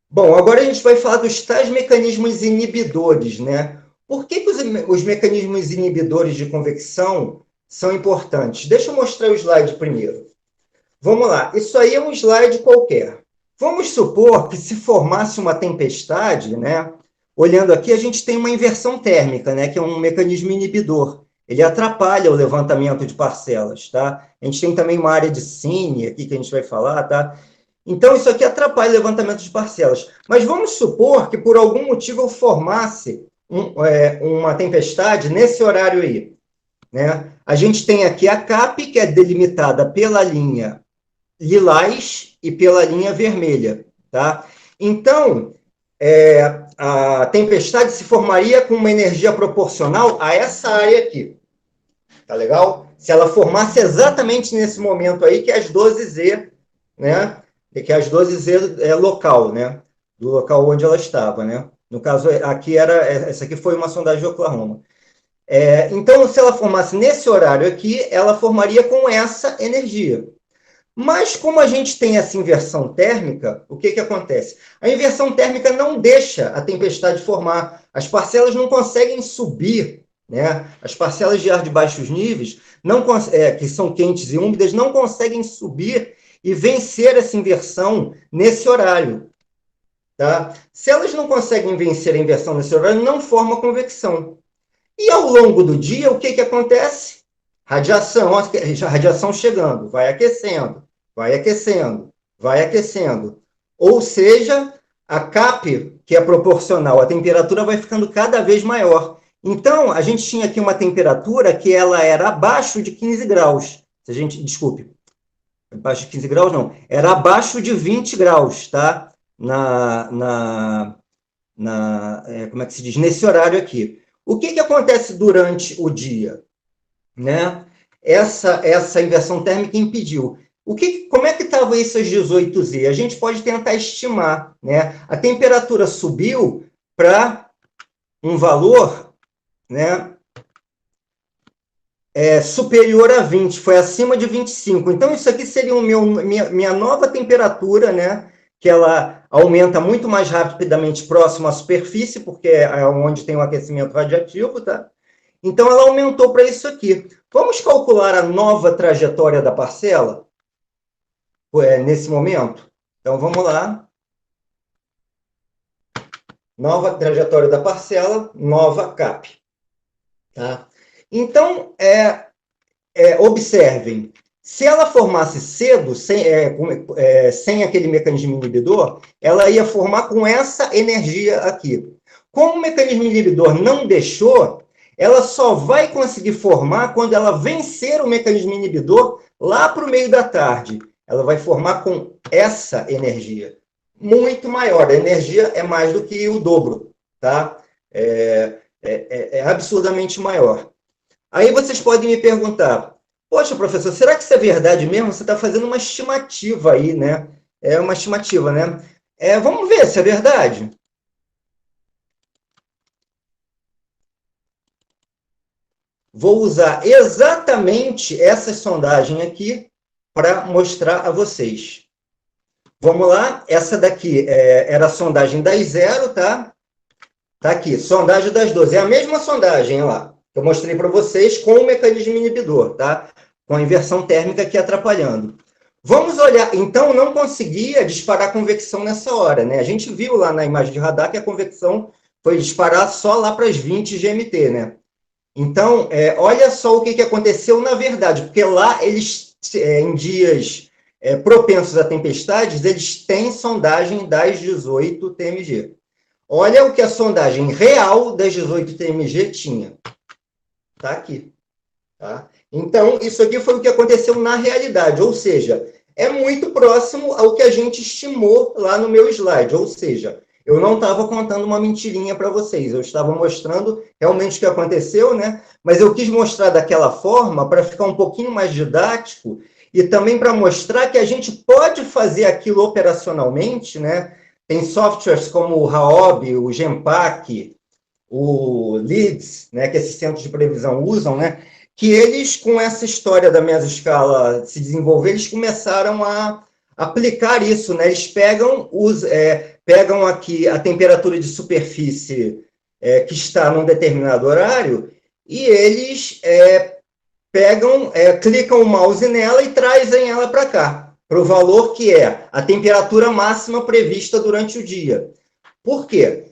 Bom, agora a gente vai falar dos tais mecanismos inibidores, né? Por que os mecanismos inibidores de convecção são importantes? Deixa eu mostrar o slide primeiro. Vamos lá, isso aí é um slide qualquer. Vamos supor que se formasse uma tempestade, né? Olhando aqui, a gente tem uma inversão térmica, né? Que é um mecanismo inibidor. Ele atrapalha o levantamento de parcelas, tá? A gente tem também uma área de Cine aqui que a gente vai falar, tá? Então, isso aqui atrapalha o levantamento de parcelas. Mas vamos supor que, por algum motivo, eu formasse uma tempestade nesse horário aí, né? A gente tem aqui a CAP, que é delimitada pela linha lilás e pela linha vermelha, tá? Então, a tempestade se formaria com uma energia proporcional a essa área aqui, tá legal? Se ela formasse exatamente nesse momento aí, que é as 12Z, né? Que as 12Z é local, né? Do local onde ela estava, né? No caso, essa aqui foi uma sondagem de Oklahoma. Então, se ela formasse nesse horário aqui, ela formaria com essa energia. Mas, como a gente tem essa inversão térmica, o que acontece? A inversão térmica não deixa a tempestade formar. As parcelas não conseguem subir, né? As parcelas de ar de baixos níveis, que são quentes e úmidas, não conseguem subir e vencer essa inversão nesse horário. Tá? Se elas não conseguem vencer a inversão nesse horário, não forma convecção. E ao longo do dia, o que acontece? Radiação, a radiação chegando, vai aquecendo, vai aquecendo, vai aquecendo. Ou seja, a CAP, que é proporcional à temperatura, vai ficando cada vez maior. Então, a gente tinha aqui uma temperatura que ela era abaixo de 15 graus. Desculpe, abaixo de 15 graus não, era abaixo de 20 graus, tá? Como é que se diz? Nesse horário aqui. O que acontece durante o dia? Né? Essa inversão térmica impediu. Como é que estava isso às 18Z? A gente pode tentar estimar. Né? A temperatura subiu para um valor, né, superior a 20, foi acima de 25. Então, isso aqui seria minha nova temperatura, né, que ela aumenta muito mais rapidamente próximo à superfície, porque é onde tem o aquecimento radiativo, tá? Então, ela aumentou para isso aqui. Vamos calcular a nova trajetória da parcela nesse momento? Então, vamos lá. Nova trajetória da parcela, nova CAP. Tá? Então, observem, se ela formasse cedo, sem aquele mecanismo inibidor, ela ia formar com essa energia aqui. Como o mecanismo inibidor não deixou, ela só vai conseguir formar quando ela vencer o mecanismo inibidor lá para o meio da tarde. Ela vai formar com essa energia muito maior. A energia é mais do que o dobro, tá? É absurdamente maior. Aí vocês podem me perguntar, poxa, professor, será que isso é verdade mesmo? Você está fazendo uma estimativa aí, né? É uma estimativa, né? Vamos ver se é verdade. Vou usar exatamente essa sondagem aqui para mostrar a vocês. Vamos lá, essa daqui era a sondagem das 0, tá? Tá aqui, sondagem das 12. É a mesma sondagem, olha lá, que eu mostrei para vocês com o mecanismo inibidor, tá? Com a inversão térmica aqui atrapalhando. Vamos olhar, então não conseguia disparar convecção nessa hora, né? A gente viu lá na imagem de radar que a convecção foi disparar só lá para as 20 GMT, né? Então, olha só o que aconteceu na verdade, porque lá eles, em dias propensos a tempestades, eles têm sondagem das 18 TMG. Olha o que a sondagem real das 18 TMG tinha. Está aqui. Tá? Então, isso aqui foi o que aconteceu na realidade, ou seja, é muito próximo ao que a gente estimou lá no meu slide, ou seja, eu não estava contando uma mentirinha para vocês, eu estava mostrando realmente o que aconteceu, né? Mas eu quis mostrar daquela forma para ficar um pouquinho mais didático e também para mostrar que a gente pode fazer aquilo operacionalmente, né? Tem softwares como o Haob, o Genpack, o Leads, né, que esses centros de previsão usam, né? Que eles, com essa história da mesoscala se desenvolver, eles começaram a aplicar isso, né? Eles pegam aqui a temperatura de superfície que está num determinado horário e eles clicam o mouse nela e trazem ela para cá, para o valor que é a temperatura máxima prevista durante o dia. Por quê?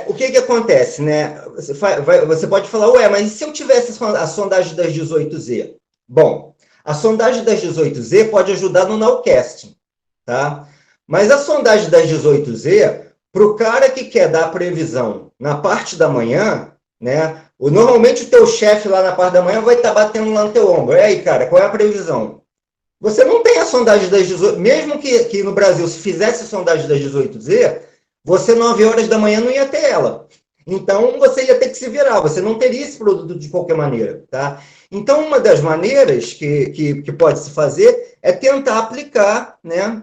O que acontece, né? Você pode falar, ué, mas e se eu tivesse a sondagem das 18Z? Bom, a sondagem das 18Z pode ajudar no nowcasting, tá? Mas a sondagem das 18Z, para o cara que quer dar a previsão na parte da manhã, né? Normalmente o teu chefe lá na parte da manhã vai estar batendo lá no teu ombro. E aí, cara, qual é a previsão? Você não tem a sondagem das 18, mesmo que no Brasil se fizesse a sondagem das 18Z, você 9 horas da manhã não ia ter ela. Então, você ia ter que se virar, você não teria esse produto de qualquer maneira, tá? Então, uma das maneiras que pode se fazer é tentar aplicar, né?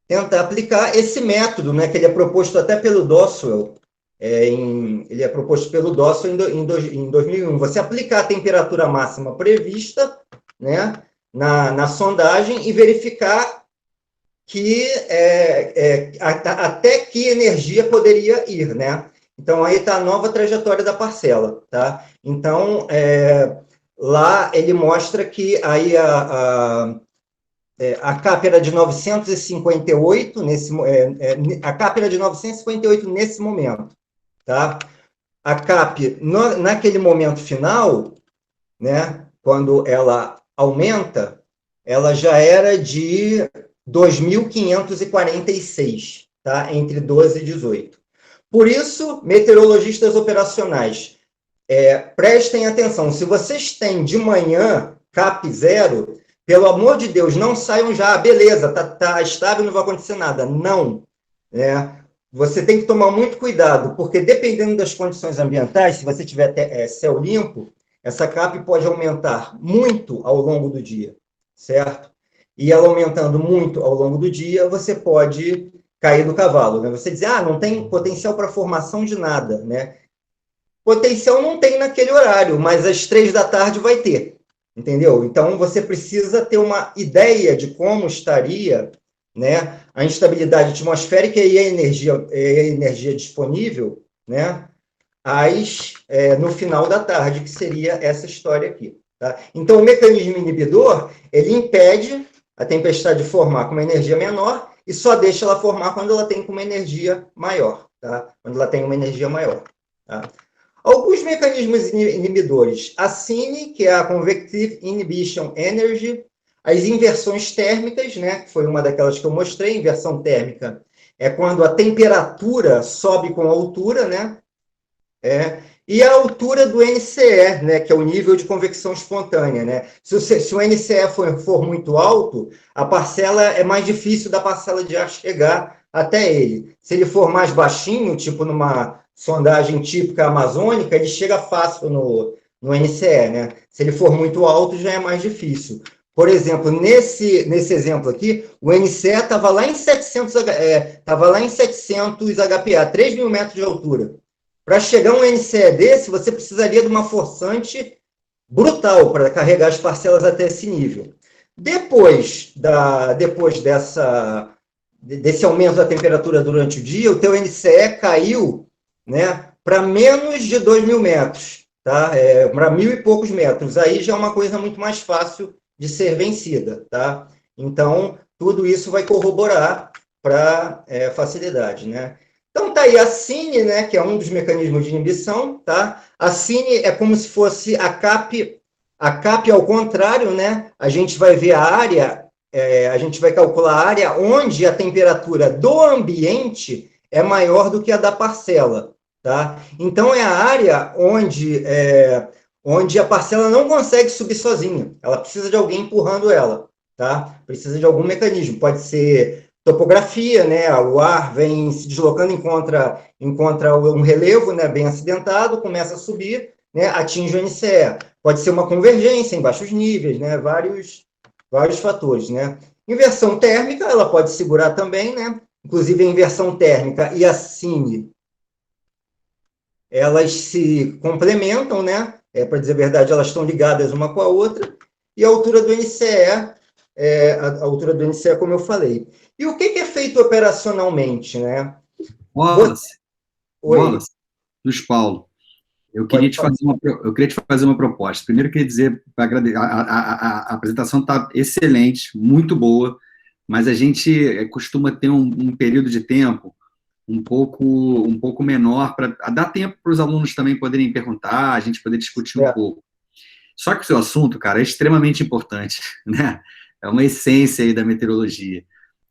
Tentar aplicar esse método, né? Que ele é proposto até pelo Doswell, ele é proposto pelo Doswell em 2001. Você aplicar a temperatura máxima prevista, né? Na sondagem e verificar que até que energia poderia ir, né? Então, aí está a nova trajetória da parcela, tá? Então, lá ele mostra que aí a CAP era de 958, a CAP era de 958 nesse momento, tá? A CAP, naquele momento final, né, quando ela aumenta, ela já era de 2.546, tá? Entre 12 e 18. Por isso, meteorologistas operacionais, prestem atenção. Se vocês têm de manhã CAP 0, pelo amor de Deus, não saiam já. Beleza, tá estável, não vai acontecer nada. Não. Você tem que tomar muito cuidado, porque dependendo das condições ambientais, se você tiver céu limpo, essa CAP pode aumentar muito ao longo do dia, certo? E ela aumentando muito ao longo do dia, você pode cair do cavalo, né? Você diz, não tem potencial para formação de nada, né? Potencial não tem naquele horário, mas às 3 da tarde vai ter, entendeu? Então, você precisa ter uma ideia de como estaria, né, a instabilidade atmosférica e a energia disponível, né, no final da tarde, que seria essa história aqui. Tá? Então, o mecanismo inibidor, ele impede a tempestade formar com uma energia menor e só deixa ela formar quando ela tem uma energia maior. Tá? Quando ela tem uma energia maior. Tá? Alguns mecanismos inibidores. A CINE, que é a Convective Inhibition Energy. As inversões térmicas, né, que foi uma daquelas que eu mostrei. Inversão térmica é quando a temperatura sobe com a altura, né? E a altura do NCE, né, que é o nível de convecção espontânea. Né? Se o NCE for muito alto, a parcela é mais difícil da parcela de ar chegar até ele. Se ele for mais baixinho, tipo numa sondagem típica amazônica, ele chega fácil no NCE. Né? Se ele for muito alto, já é mais difícil. Por exemplo, nesse exemplo aqui, o NCE estava lá em 700 HPA, 3.000 metros de altura. Para chegar a um NCE desse, você precisaria de uma forçante brutal para carregar as parcelas até esse nível. Depois desse aumento da temperatura durante o dia, o teu NCE caiu, né, para menos de 2.000 metros, tá? Para 1.000 e poucos metros. Aí já é uma coisa muito mais fácil de ser vencida, tá? Então, tudo isso vai corroborar para facilidade, né? Então, tá aí a CINE, né, que é um dos mecanismos de inibição, tá? A CINE é como se fosse a CAP ao contrário, né? A gente vai ver a área, a gente vai calcular a área onde a temperatura do ambiente é maior do que a da parcela, tá? Então, é a área onde a parcela não consegue subir sozinha. Ela precisa de alguém empurrando ela, tá? Precisa de algum mecanismo. Pode ser topografia, né? O ar vem se deslocando, encontra um relevo, né, bem acidentado, começa a subir, né, atinge o NCE. Pode ser uma convergência em baixos níveis, né, vários fatores, né. Inversão térmica, ela pode segurar também, né, inclusive a inversão térmica e a CINE, elas se complementam, né, para dizer a verdade, elas estão ligadas uma com a outra, e a altura do NCE, a altura do NCE, como eu falei. E o que é feito operacionalmente, né? Wallace, Oi. Luiz Paulo, eu queria te fazer uma proposta. Primeiro, eu queria dizer, a apresentação está excelente, muito boa, mas a gente costuma ter um período de tempo um pouco menor, para dar tempo para os alunos também poderem perguntar, a gente poder discutir um pouco. Só que o seu assunto, cara, é extremamente importante, né? É uma essência aí da meteorologia,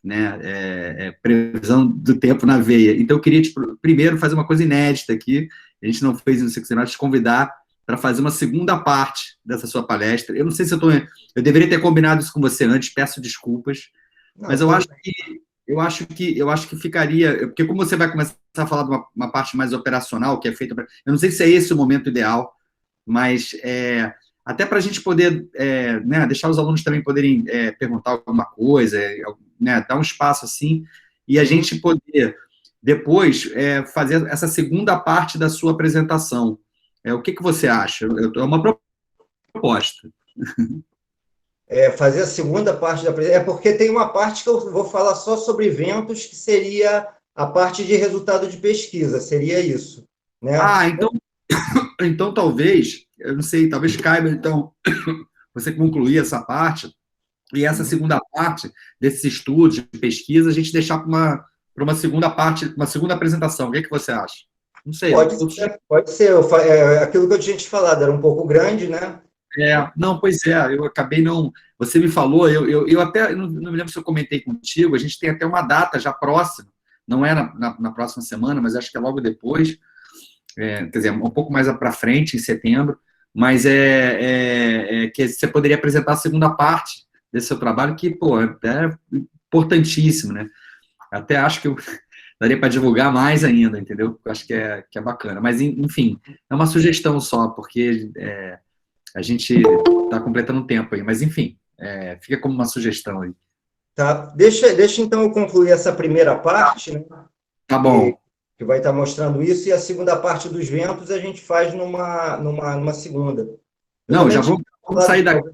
né? Previsão do tempo na veia. Então, eu queria, primeiro, fazer uma coisa inédita aqui, a gente não fez no Seccionário, te convidar para fazer uma segunda parte dessa sua palestra. Eu não sei se eu deveria ter combinado isso com você antes, peço desculpas, mas eu acho que ficaria, porque como você vai começar a falar de uma parte mais operacional, que é feita, eu não sei se é esse o momento ideal, mas até para a gente poder, né, deixar os alunos também poderem perguntar alguma coisa, né, dar um espaço assim, e a gente poder depois fazer essa segunda parte da sua apresentação. O que você acha? É uma proposta. Fazer a segunda parte da apresentação. Porque tem uma parte que eu vou falar só sobre ventos, que seria a parte de resultado de pesquisa, seria isso, né? Então talvez, eu não sei, talvez caiba, então, você concluir essa parte, e essa segunda parte desses estudos, de pesquisa, a gente deixar para uma segunda parte, uma segunda apresentação. O que você acha? Não sei. Pode ser. Aquilo que eu tinha te falado, era um pouco grande, né? Não, pois eu acabei não... Você me falou, eu até, não me lembro se eu comentei contigo, a gente tem até uma data já próxima, não é na próxima semana, mas acho que é logo depois, quer dizer, um pouco mais para frente, em setembro, mas que você poderia apresentar a segunda parte desse seu trabalho, que, pô, é importantíssimo, né? Até acho que eu daria para divulgar mais ainda, entendeu? Eu acho que é bacana. Mas, enfim, é uma sugestão só, porque a gente está completando tempo aí. Mas, enfim, fica como uma sugestão aí. Tá. Deixa então eu concluir essa primeira parte, né? Tá bom. Que vai estar mostrando isso, e a segunda parte dos ventos a gente faz numa segunda. Não, já vou sair daqui.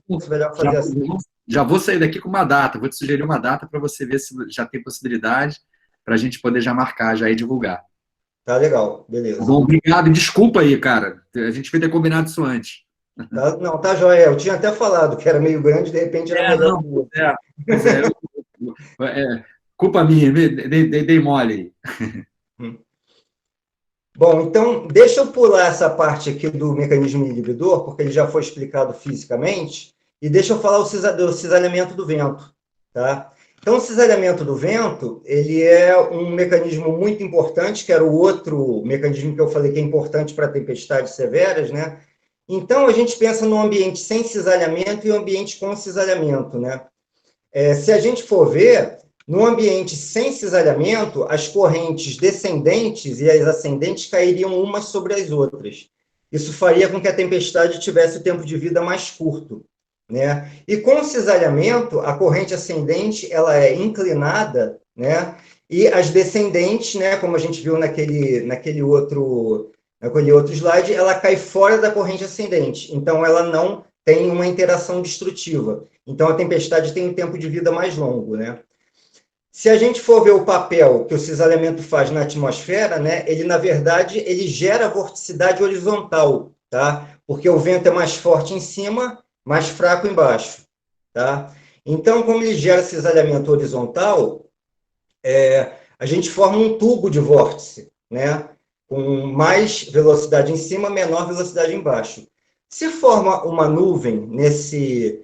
Já vou sair daqui com uma data. Vou te sugerir uma data para você ver se já tem possibilidade, para a gente poder já marcar, já e divulgar. Tá legal, beleza. Bom, obrigado. Desculpa aí, cara. A gente foi ter combinado isso antes. Não, tá joia. Eu tinha até falado que era meio grande, de repente era melhor. Culpa minha, dei mole aí. Bom, então, deixa eu pular essa parte aqui do mecanismo inibidor, porque ele já foi explicado fisicamente, e deixa eu falar do cisalhamento do vento, tá? Então, o cisalhamento do vento, ele é um mecanismo muito importante, que era o outro mecanismo que eu falei que é importante para tempestades severas, né? Então, a gente pensa num ambiente sem cisalhamento e um ambiente com cisalhamento, né? Se a gente for ver, no ambiente sem cisalhamento, as correntes descendentes e as ascendentes cairiam umas sobre as outras. Isso faria com que a tempestade tivesse o tempo de vida mais curto, né? E com o cisalhamento, a corrente ascendente ela é inclinada, né? E as descendentes, né, como a gente viu naquele outro slide, ela cai fora da corrente ascendente. Então, ela não tem uma interação destrutiva. Então, a tempestade tem um tempo de vida mais longo, né? Se a gente for ver o papel que o cisalhamento faz na atmosfera, né, ele, na verdade, ele gera vorticidade horizontal, tá? Porque o vento é mais forte em cima, mais fraco embaixo, tá? Então, como ele gera cisalhamento horizontal, a gente forma um tubo de vórtice, né? Com mais velocidade em cima, menor velocidade embaixo. Se forma uma nuvem nesse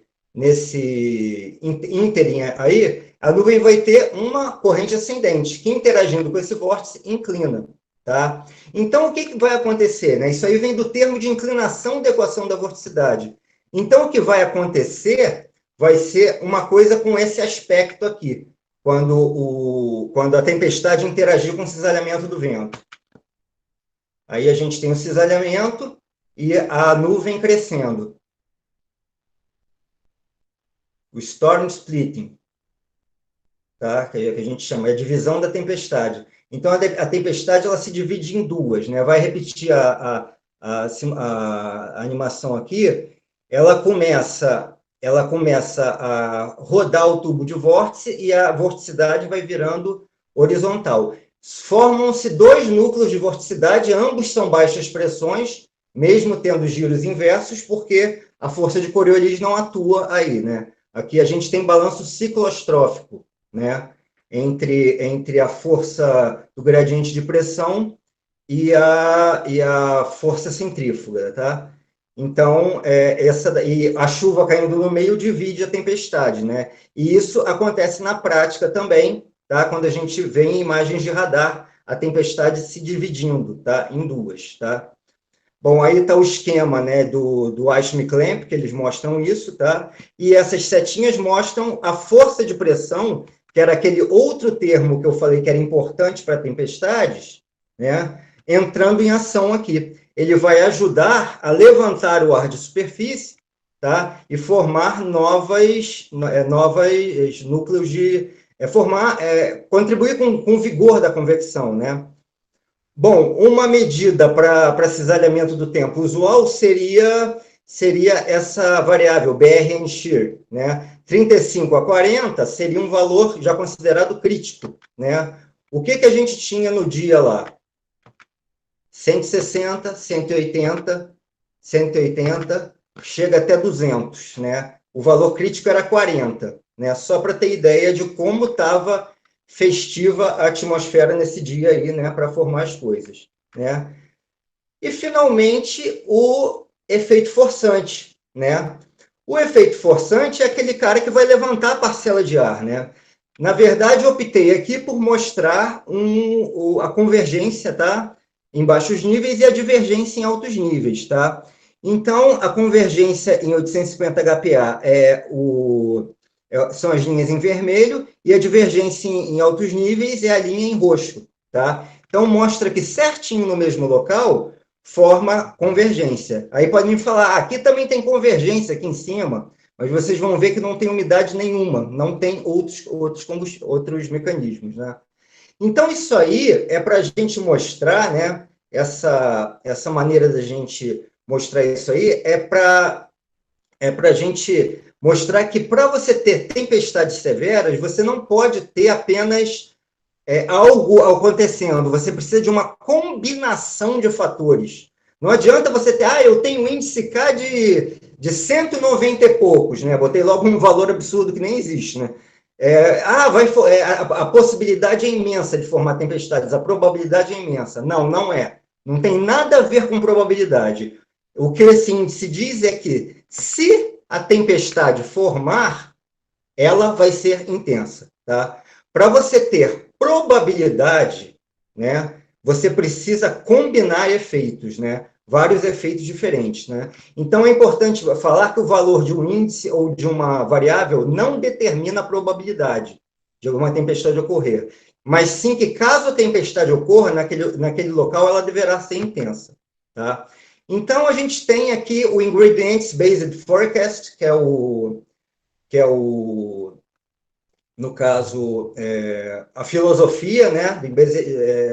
ínterim aí, a nuvem vai ter uma corrente ascendente, que interagindo com esse vórtice inclina. Tá? Então, o que vai acontecer? Né? Isso aí vem do termo de inclinação da equação da vorticidade. Então, o que vai acontecer vai ser uma coisa com esse aspecto aqui, quando a tempestade interagir com o cisalhamento do vento. Aí a gente tem o cisalhamento e a nuvem crescendo. O storm splitting, tá? Que a gente chama, é a divisão da tempestade. Então, a tempestade ela se divide em duas, né? Vai repetir a animação aqui. Ela começa a rodar o tubo de vórtice e a vorticidade vai virando horizontal. Formam-se dois núcleos de vorticidade, ambos são baixas pressões, mesmo tendo giros inversos, porque a força de Coriolis não atua aí, né? Aqui a gente tem balanço ciclostrófico, né? Entre a força do gradiente de pressão e a força centrífuga, tá? Então, e a chuva caindo no meio divide a tempestade, né? E isso acontece na prática também, tá? Quando a gente vê em imagens de radar a tempestade se dividindo, tá? Em duas, tá? Bom, aí está o esquema, né, do Eichmann-Clamp, que eles mostram isso, tá? E essas setinhas mostram a força de pressão, que era aquele outro termo que eu falei que era importante para tempestades, né? Entrando em ação aqui. Ele vai ajudar a levantar o ar de superfície, tá? E formar novos núcleos de... contribuir com o vigor da convecção, né? Bom, uma medida para cisalhamento do tempo usual seria essa variável, BRN shear, né? 35 a 40 seria um valor já considerado crítico, né? O que a gente tinha no dia lá? 160, 180, 180, chega até 200, né? O valor crítico era 40, né? Só para ter ideia de como estava festiva a atmosfera nesse dia aí, né, para formar as coisas, né? E finalmente o efeito forçante, né? O efeito forçante é aquele cara que vai levantar a parcela de ar, né? Na verdade, eu optei aqui por mostrar a convergência, tá? Em baixos níveis e a divergência em altos níveis, tá? Então, a convergência em 850 HPa são as linhas em vermelho e a divergência em altos níveis é a linha em roxo, tá? Então, mostra que certinho no mesmo local forma convergência. Aí pode me falar, aqui também tem convergência aqui em cima, mas vocês vão ver que não tem umidade nenhuma, não tem outros mecanismos, né? Então, isso aí é para a gente mostrar, né? Essa maneira da gente mostrar isso aí é para a gente mostrar que para você ter tempestades severas, você não pode ter apenas algo acontecendo, você precisa de uma combinação de fatores. Não adianta você ter, eu tenho índice K de 190 e poucos, né? Botei logo um valor absurdo que nem existe, né? A possibilidade é imensa de formar tempestades, a probabilidade é imensa. Não, não é. Não tem nada a ver com probabilidade. O que esse índice diz é que, se a tempestade formar, ela vai ser intensa, tá? Para você ter probabilidade, né, você precisa combinar efeitos, né? Vários efeitos diferentes, né? Então, é importante falar que o valor de um índice ou de uma variável não determina a probabilidade de alguma tempestade ocorrer, mas sim que, caso a tempestade ocorra, naquele local, ela deverá ser intensa, tá? Então, a gente tem aqui o Ingredients Based Forecast, que é no caso, a filosofia, né,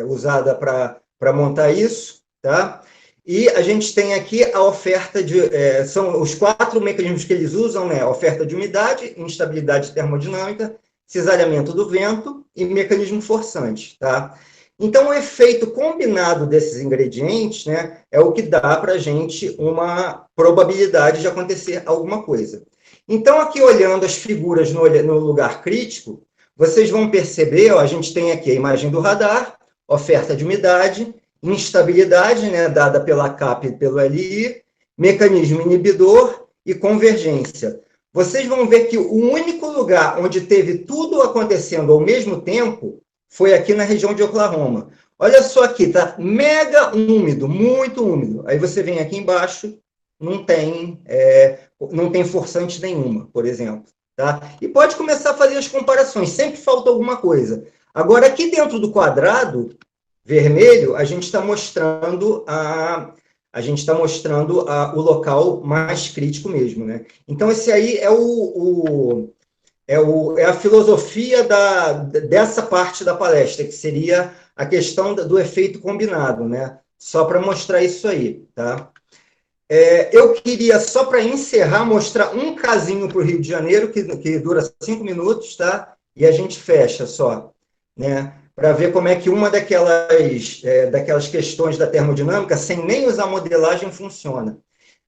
usada para montar isso, tá? E a gente tem aqui a oferta de... são os 4 mecanismos que eles usam, né? Oferta de umidade, instabilidade termodinâmica, cisalhamento do vento e mecanismo forçante, tá? Então, o efeito combinado desses ingredientes, né, é o que dá para a gente uma probabilidade de acontecer alguma coisa. Então, aqui olhando as figuras no lugar crítico, vocês vão perceber, ó, a gente tem aqui a imagem do radar, oferta de umidade, instabilidade, né, dada pela CAP e pelo LI, mecanismo inibidor e convergência. Vocês vão ver que o único lugar onde teve tudo acontecendo ao mesmo tempo foi aqui na região de Oklahoma. Olha só aqui, tá mega úmido, muito úmido. Aí você vem aqui embaixo, não tem forçante nenhuma, por exemplo. Tá? E pode começar a fazer as comparações, sempre falta alguma coisa. Agora, aqui dentro do quadrado vermelho, a gente está mostrando o local mais crítico mesmo, né? Então, esse aí é a filosofia dessa parte da palestra, que seria a questão do efeito combinado, né? Só para mostrar isso aí, tá? Eu queria, só para encerrar, mostrar um casinho para o Rio de Janeiro, que dura 5 minutos, tá? E a gente fecha só, né? Para ver como é que uma daquelas questões da termodinâmica, sem nem usar modelagem, funciona.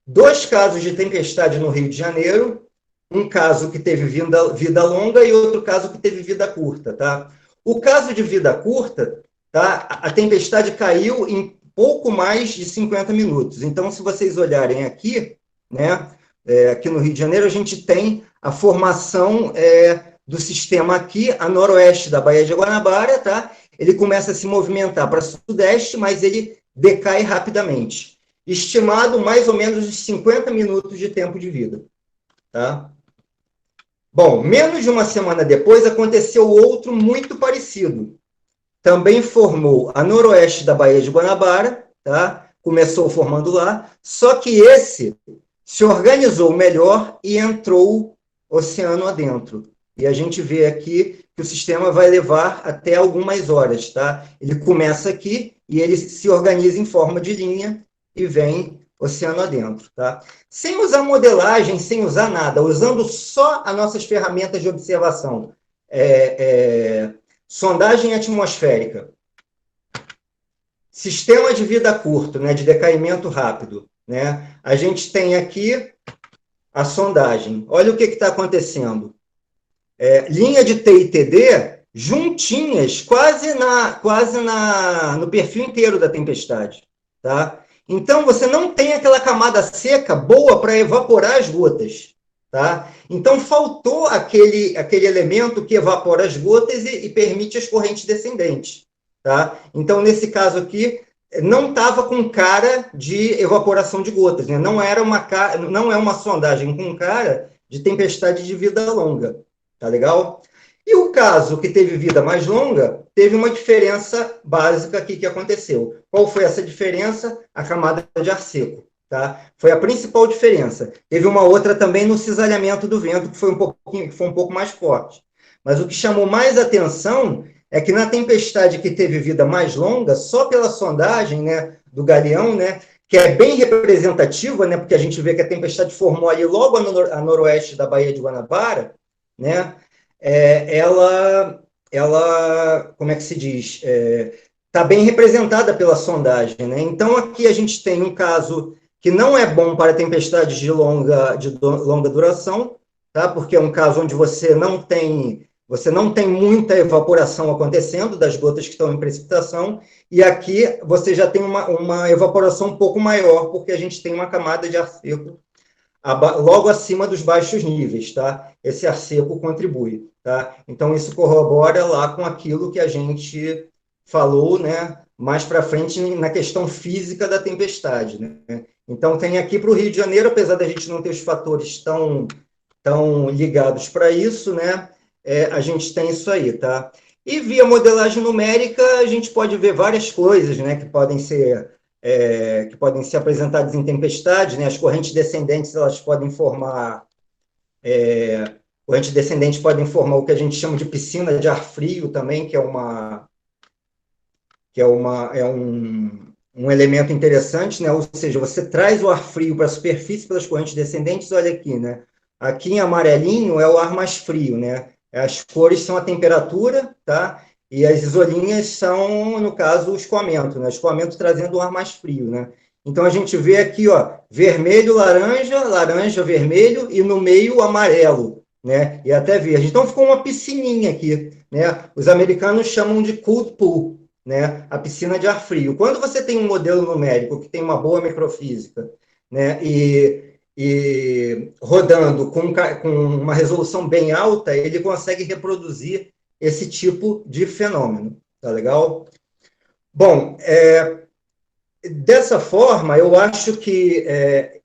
2 casos de tempestade no Rio de Janeiro, um caso que teve vida longa e outro caso que teve vida curta, tá? O caso de vida curta, tá? A tempestade caiu em pouco mais de 50 minutos. Então, se vocês olharem aqui, né, aqui no Rio de Janeiro, a gente tem a formação do sistema aqui, a noroeste da Baía de Guanabara, tá? Ele começa a se movimentar para sudeste, mas ele decai rapidamente. Estimado mais ou menos de 50 minutos de tempo de vida, tá? Bom, menos de uma semana depois, aconteceu outro muito parecido. Também formou a noroeste da Baía de Guanabara, tá? Começou formando lá, só que esse se organizou melhor e entrou oceano adentro. E a gente vê aqui que o sistema vai levar até algumas horas, tá? Ele começa aqui e ele se organiza em forma de linha e vem oceano adentro, tá? Sem usar modelagem, sem usar nada, usando só as nossas ferramentas de observação. Sondagem atmosférica. Sistema de vida curto, né, de decaimento rápido, né? A gente tem aqui a sondagem. Olha o que está acontecendo. Linha de T e TD juntinhas, quase no perfil inteiro da tempestade, tá? Então, você não tem aquela camada seca boa para evaporar as gotas, tá? Então, faltou aquele elemento que evapora as gotas e permite as correntes descendentes, tá? Então, nesse caso aqui, não estava com cara de evaporação de gotas, né? Não é uma sondagem com cara de tempestade de vida longa, tá legal? E o caso que teve vida mais longa, teve uma diferença básica aqui que aconteceu. Qual foi essa diferença? A camada de ar seco, tá? Foi a principal diferença. Teve uma outra também no cisalhamento do vento, que foi um pouco mais forte. Mas o que chamou mais atenção é que na tempestade que teve vida mais longa, só pela sondagem, né, do Galeão, né, que é bem representativa, né, porque a gente vê que a tempestade formou ali logo a noroeste da Baía de Guanabara, né, ela, como é que se diz? Está bem representada pela sondagem, né? Então, aqui a gente tem um caso que não é bom para tempestades de longa duração, tá? Porque é um caso onde você não tem muita evaporação acontecendo das gotas que estão em precipitação, e aqui você já tem uma evaporação um pouco maior, porque a gente tem uma camada de ar seco logo acima dos baixos níveis, tá? Esse ar seco contribui, tá? Então, isso corrobora lá com aquilo que a gente falou, né, mais para frente na questão física da tempestade, né? Então, tem aqui para o Rio de Janeiro, apesar da gente não ter os fatores tão ligados para isso, né, a gente tem isso aí, tá? E via modelagem numérica, a gente pode ver várias coisas, né, que podem ser apresentadas em tempestade, né? As correntes descendentes, elas podem formar o que a gente chama de piscina de ar frio também, que é um um elemento interessante, né? Ou seja, você traz o ar frio para a superfície pelas correntes descendentes, olha aqui, né? Aqui em amarelinho é o ar mais frio, né? As cores são a temperatura, tá? E as isolinhas são, no caso, o escoamento, né? O escoamento trazendo o ar mais frio, né? Então a gente vê aqui, ó, vermelho, laranja, laranja, vermelho e no meio amarelo, né? E até verde. Então ficou uma piscininha aqui, né? Os americanos chamam de cold pool, né? A piscina de ar frio. Quando você tem um modelo numérico que tem uma boa microfísica, né? E rodando com uma resolução bem alta, ele consegue reproduzir esse tipo de fenômeno. Tá legal? Bom, dessa forma, eu acho que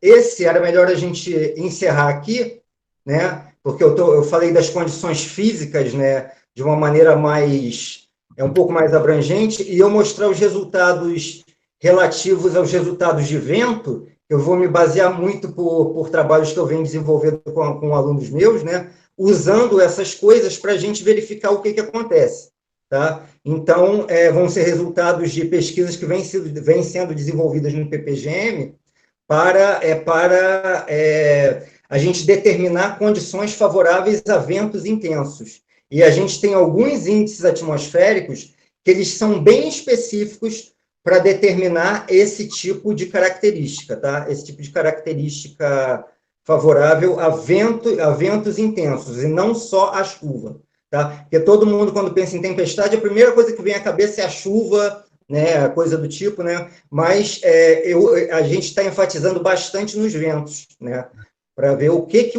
esse era melhor a gente encerrar aqui, né? Porque eu falei das condições físicas, né? De uma maneira um pouco mais abrangente, e eu mostrar os resultados relativos aos resultados de vento. Eu vou me basear muito por trabalhos que eu venho desenvolvendo com alunos meus, né? Usando essas coisas para a gente verificar o que acontece. Tá? Então, vão ser resultados de pesquisas que vêm sendo desenvolvidas no PPGM para a gente determinar condições favoráveis a ventos intensos. E a gente tem alguns índices atmosféricos que eles são bem específicos para determinar esse tipo de característica, tá? Esse tipo de característica favorável a ventos intensos, e não só a chuva. Tá? Porque todo mundo, quando pensa em tempestade, a primeira coisa que vem à cabeça é a chuva, né? Coisa do tipo, né? Mas a gente está enfatizando bastante nos ventos, né? Para ver o que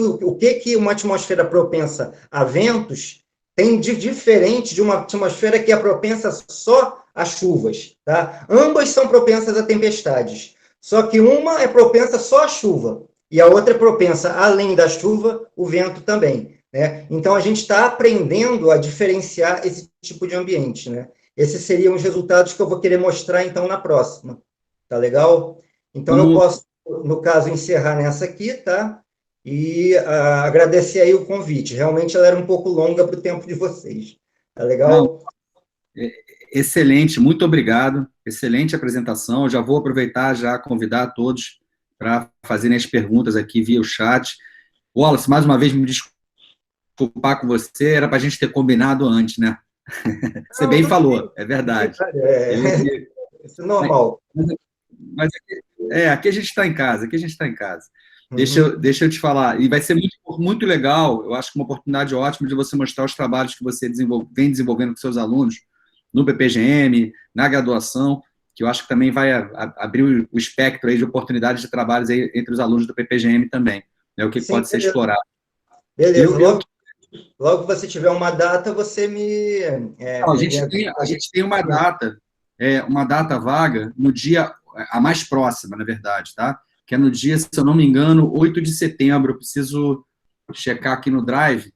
uma atmosfera propensa a ventos tem de diferente de uma atmosfera que é propensa só a chuvas. Tá? Ambas são propensas a tempestades, só que uma é propensa só à chuva e a outra é propensa, além da chuva, o vento também. Né? Então, a gente está aprendendo a diferenciar esse tipo de ambiente. Né? Esses seriam os resultados que eu vou querer mostrar, então, na próxima. Tá legal? Então, eu posso, no caso, encerrar nessa aqui, tá? E agradecer aí o convite. Realmente, ela era um pouco longa para o tempo de vocês. Tá legal? Não, excelente, muito obrigado. Excelente apresentação. Já vou aproveitar, já convidar todos para fazerem as perguntas aqui via o chat. Wallace, mais uma vez, me desculpar com você, era para a gente ter combinado antes, né? Você bem falou, é verdade. Isso é normal. Mas aqui a gente está em casa, aqui a gente está em casa. Deixa eu te falar, e vai ser muito, muito legal, eu acho que uma oportunidade ótima de você mostrar os trabalhos que você vem desenvolvendo com seus alunos no PPGM, na graduação, que eu acho que também vai abrir o espectro aí de oportunidades de trabalhos aí entre os alunos do PPGM também, né, o que pode ser explorado. Beleza, logo que você tiver uma data, você me... a gente tem uma data vaga no dia, a mais próxima, na verdade, tá? Que é no dia, se eu não me engano, 8 de setembro. Eu preciso checar aqui no Drive.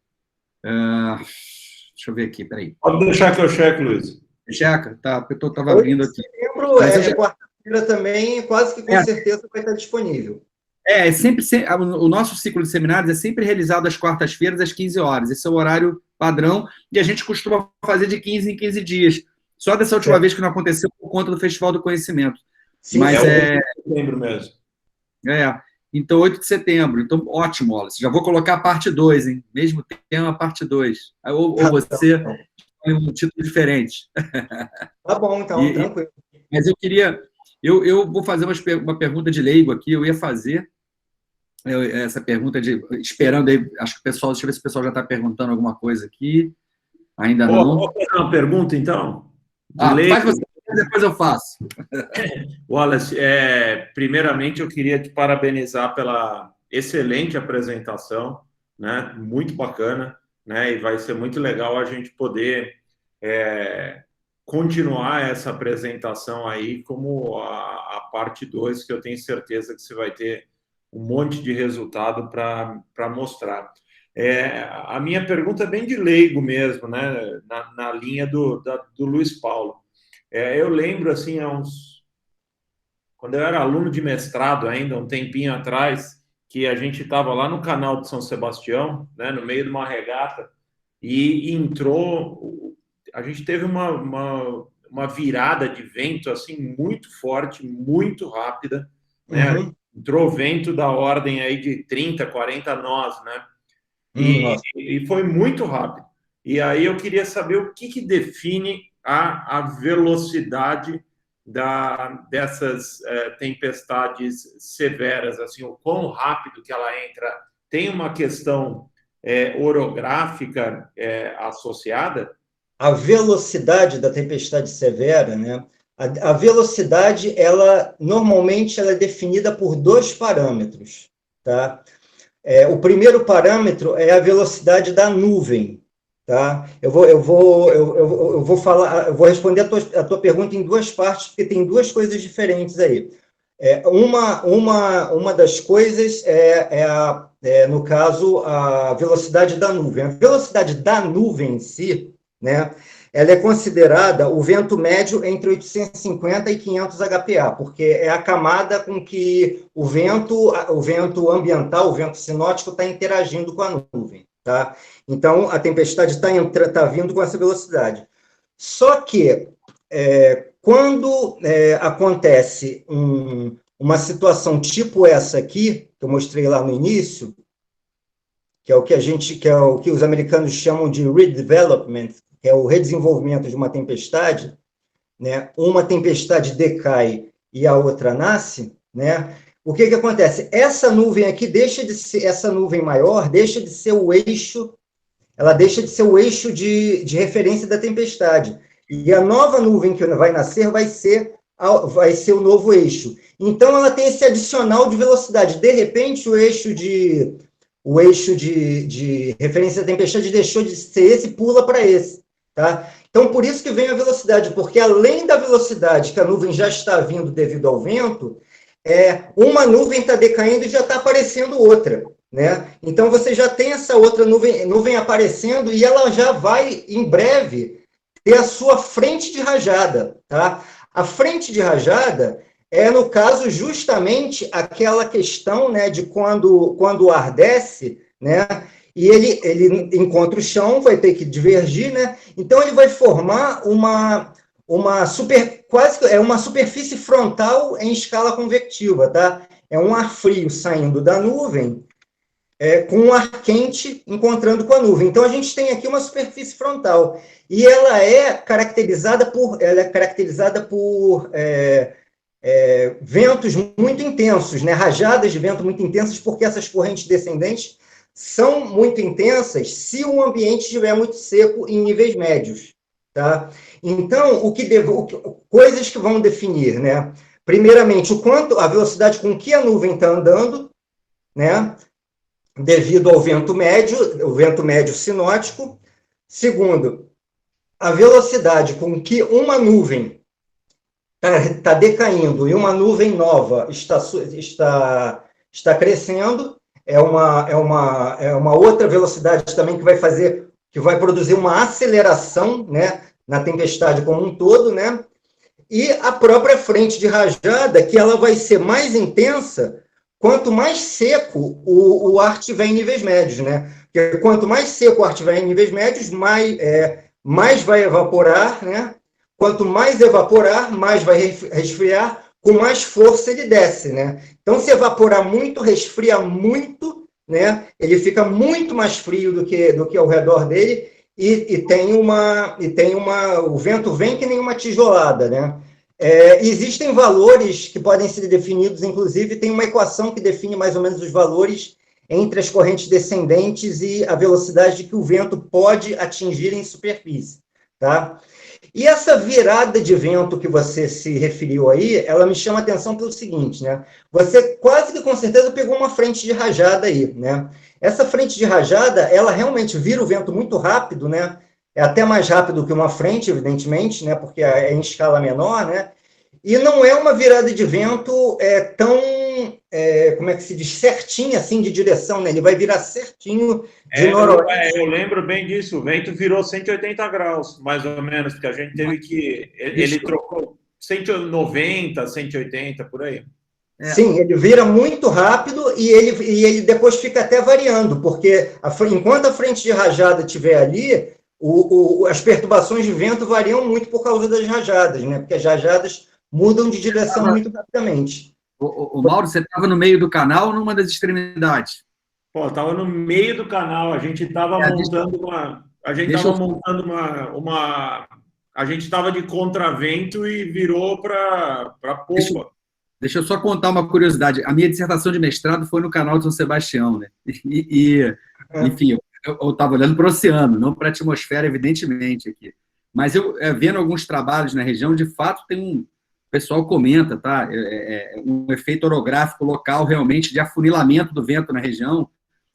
Deixa eu ver aqui, peraí. Pode deixar que eu cheque, Luiz. Checa? Tá, eu estava abrindo aqui. 8 de setembro quarta-feira também, quase que com certeza vai estar disponível. Sempre, o nosso ciclo de seminários é sempre realizado às quartas-feiras, às 15 horas. Esse é o horário padrão, e a gente costuma fazer de 15 em 15 dias. Só dessa última vez que não aconteceu por conta do Festival do Conhecimento. Sim, mas 8 de setembro mesmo. Então, 8 de setembro. Então, ótimo, Wallace. Já vou colocar a parte 2, hein? Mesmo tema, parte 2. Ou você tem um título diferente. Tá bom, então, tranquilo. Mas eu queria... Eu vou fazer uma pergunta de leigo aqui. Eu ia fazer essa pergunta esperando aí, acho que o pessoal, deixa eu ver se o pessoal já está perguntando alguma coisa aqui. Ainda não. Vou fazer uma pergunta, então? Faz você, depois eu faço. Wallace, primeiramente eu queria te parabenizar pela excelente apresentação, né? Muito bacana, né? E vai ser muito legal a gente poder continuar essa apresentação aí como a parte 2, que eu tenho certeza que você vai ter um monte de resultado para mostrar. A minha pergunta é bem de leigo mesmo, né? Na linha do Luiz Paulo. Eu lembro, assim, quando eu era aluno de mestrado ainda, um tempinho atrás, que a gente estava lá no canal de São Sebastião, né, no meio de uma regata, e entrou... A gente teve uma virada de vento assim muito forte, muito rápida, né? Uhum. Entrou vento da ordem aí de 30, 40 nós, né? Nossa. E foi muito rápido. E aí eu queria saber o que define a velocidade dessas tempestades severas, assim, o quão rápido que ela entra. Tem uma questão orográfica associada? A velocidade da tempestade severa, né? A velocidade, ela normalmente ela é definida por 2 parâmetros, tá? O primeiro parâmetro é a velocidade da nuvem, tá? Eu vou falar, eu vou responder a tua pergunta em 2 partes, porque tem 2 coisas diferentes aí. Uma das coisas no caso, a velocidade da nuvem. A velocidade da nuvem em si, né, ela é considerada o vento médio entre 850 e 500 HPA, porque é a camada com que o vento ambiental, o vento sinótico, está interagindo com a nuvem. Tá? Então, a tempestade está vindo com essa velocidade. Só que, quando acontece uma situação tipo essa aqui, que eu mostrei lá no início, que é o que os americanos chamam de redevelopment, que é o redesenvolvimento de uma tempestade, né? Uma tempestade decai e a outra nasce, né? O que acontece? Essa nuvem aqui essa nuvem maior deixa de ser o eixo, ela deixa de ser o eixo de referência da tempestade. E a nova nuvem que vai nascer vai ser o novo eixo. Então, ela tem esse adicional de velocidade. De repente, o eixo de referência da tempestade deixou de ser esse e pula para esse. Tá? Então, por isso que vem a velocidade, porque além da velocidade que a nuvem já está vindo devido ao vento, uma nuvem está decaindo e já está aparecendo outra. Né? Então, você já tem essa outra nuvem aparecendo e ela já vai, em breve, ter a sua frente de rajada. Tá? A frente de rajada no caso, justamente aquela questão, né, de quando o ar desce, né, e ele encontra o chão, vai ter que divergir, né, então ele vai formar uma superfície frontal em escala convectiva, tá? É um ar frio saindo da nuvem, com um ar quente encontrando com a nuvem. Então, a gente tem aqui uma superfície frontal, e ela é caracterizada por ventos muito intensos, né? Rajadas de vento muito intensas, porque essas correntes descendentes são muito intensas se o ambiente estiver muito seco em níveis médios. Tá? Então, coisas que vão definir, né? Primeiramente, a velocidade com que a nuvem está andando, né? Devido ao vento médio sinótico. Segundo, a velocidade com que uma nuvem está decaindo e uma nuvem nova está crescendo, é uma outra velocidade também que vai produzir uma aceleração, né, na tempestade como um todo, né? E a própria frente de rajada, que ela vai ser mais intensa quanto mais seco o ar estiver em níveis médios, né? Porque quanto mais seco o ar estiver em níveis médios, mais vai evaporar, né? Quanto mais evaporar, mais vai resfriar, com mais força ele desce, né? Então, se evaporar muito, resfria muito, né? Ele fica muito mais frio do que ao redor dele o vento vem que nem uma tijolada, né? Existem valores que podem ser definidos, inclusive tem uma equação que define mais ou menos os valores entre as correntes descendentes e a velocidade que o vento pode atingir em superfície, tá? E essa virada de vento que você se referiu aí, ela me chama a atenção pelo seguinte, né? Você quase que com certeza pegou uma frente de rajada aí, né? Essa frente de rajada, ela realmente vira o vento muito rápido, né? É até mais rápido que uma frente, evidentemente, né? Porque é em escala menor, né? E não é uma virada de vento tão, como é que se diz, certinha, assim, de direção, né? Ele vai virar certinho de noroeste. Eu lembro bem disso, o vento virou 180 graus, mais ou menos, porque a gente teve que... Ele trocou 190, 180, por aí. Sim, ele vira muito rápido e ele depois fica até variando, porque enquanto a frente de rajada estiver ali, as perturbações de vento variam muito por causa das rajadas, né? Porque as rajadas mudam de direção muito rapidamente. O Mauro, você estava no meio do canal ou numa das extremidades? Pô, estava no meio do canal, a gente estava montando uma... A gente estava montando a gente estava de contravento e virou para popa. Deixa eu só contar uma curiosidade. A minha dissertação de mestrado foi no canal de São Sebastião, né? Enfim, eu estava olhando para o oceano, não para a atmosfera, evidentemente, aqui. Mas eu, vendo alguns trabalhos na região, de fato, o pessoal comenta, tá? Um efeito orográfico local, realmente, de afunilamento do vento na região.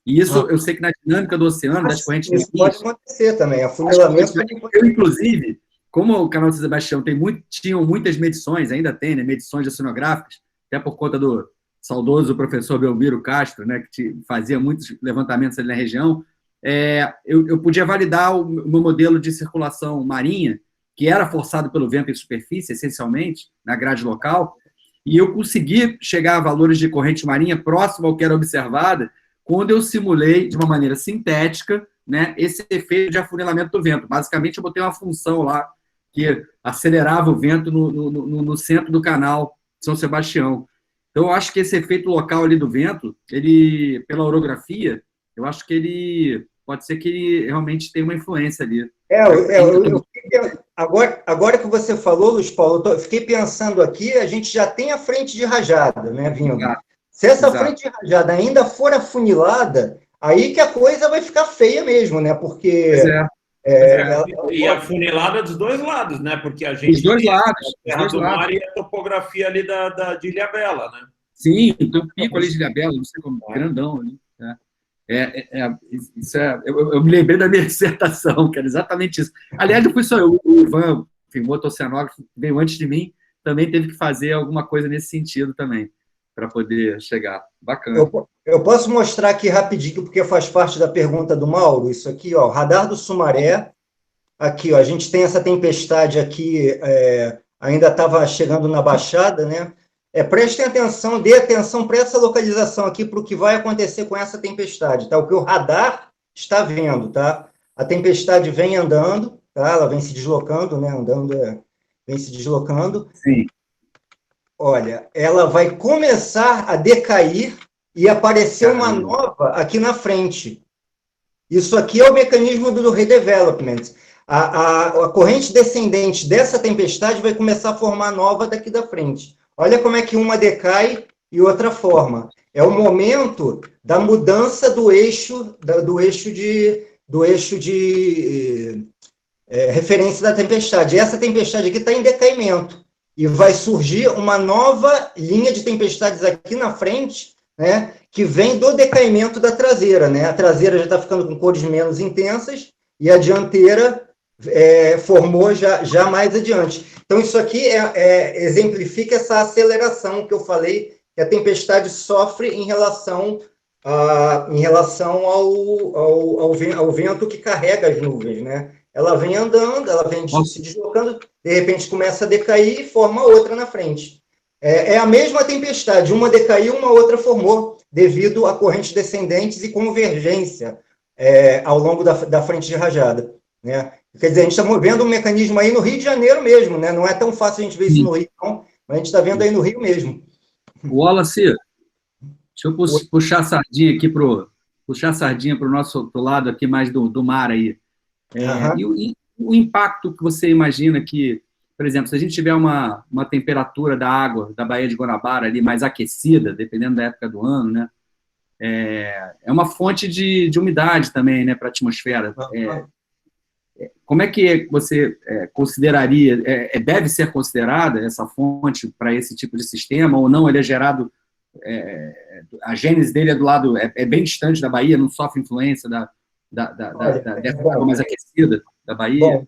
E isso, eu sei que na dinâmica do oceano, das correntes isso pode acontecer também, afunilamento. Eu, inclusive, como o canal de São Sebastião tinham muitas medições, ainda tem, né, medições oceanográficas, até por conta do saudoso professor Belmiro Castro, né, que fazia muitos levantamentos ali na região, eu podia validar o meu modelo de circulação marinha, que era forçado pelo vento em superfície, essencialmente, na grade local, e eu consegui chegar a valores de corrente marinha próximo ao que era observada, quando eu simulei, de uma maneira sintética, né, esse efeito de afunilamento do vento. Basicamente, eu botei uma função lá que acelerava o vento no centro do canal de São Sebastião. Então, eu acho que esse efeito local ali do vento, ele, pela orografia, eu acho que ele pode ser que ele realmente tenha uma influência ali. Agora que você falou, Luiz Paulo, eu fiquei pensando aqui, a gente já tem a frente de rajada, né, vindo. Se essa frente de rajada ainda for afunilada, aí que a coisa vai ficar feia mesmo, né? Porque... E afunilada dos dois lados, né? Porque a gente... Os dois lados. A terra do mar e a topografia ali de Ilhabela, né? Sim, tem um pico ali de Ilhabela, não sei como, grandão ali. Eu me lembrei da minha dissertação, que era exatamente isso. Aliás, não fui só eu, o Ivan, o outro oceanógrafo, que veio antes de mim, também teve que fazer alguma coisa nesse sentido também, para poder chegar. Bacana. Eu posso mostrar aqui rapidinho, porque faz parte da pergunta do Mauro, isso aqui, ó, radar do Sumaré, aqui, ó, a gente tem essa tempestade aqui, ainda estava chegando na Baixada, né? Prestem atenção, dê atenção para essa localização aqui, para o que vai acontecer com essa tempestade, tá? O que o radar está vendo, tá? A tempestade vem andando, tá? Ela vem se deslocando, né? Vem se deslocando. Sim. Olha, ela vai começar a decair e aparecer uma nova aqui na frente. Isso aqui é o mecanismo do redevelopment. A corrente descendente dessa tempestade vai começar a formar nova daqui da frente. Olha como é que uma decai e outra forma. É o momento da mudança do eixo de referência da tempestade. E essa tempestade aqui está em decaimento. E vai surgir uma nova linha de tempestades aqui na frente, né, que vem do decaimento da traseira. Né? A traseira já está ficando com cores menos intensas e a dianteira formou já mais adiante. Então, isso aqui exemplifica essa aceleração que eu falei que a tempestade sofre em relação ao vento que carrega as nuvens, né? Ela vem andando, ela vem se deslocando, de repente começa a decair e forma outra na frente. É a mesma tempestade, uma decaiu, uma outra formou, devido a correntes descendentes e convergência ao longo da frente de rajada, né? Quer dizer, a gente está vendo um mecanismo aí no Rio de Janeiro mesmo, né? Não é tão fácil a gente ver isso no Rio, não, mas a gente está vendo aí no Rio mesmo. Wallace, deixa eu puxar a sardinha aqui pro nosso lado aqui mais do mar aí. E o impacto que você imagina que, por exemplo, se a gente tiver uma temperatura da água da Baía de Guanabara ali mais aquecida, dependendo da época do ano, né? É uma fonte de umidade também, né, para a atmosfera. Como é que você consideraria, deve ser considerada essa fonte para esse tipo de sistema, ou não? Ele é gerado, a gênese dele é do lado, é bem distante da Bahia, não sofre influência dessa água mais aquecida da Bahia? Bom,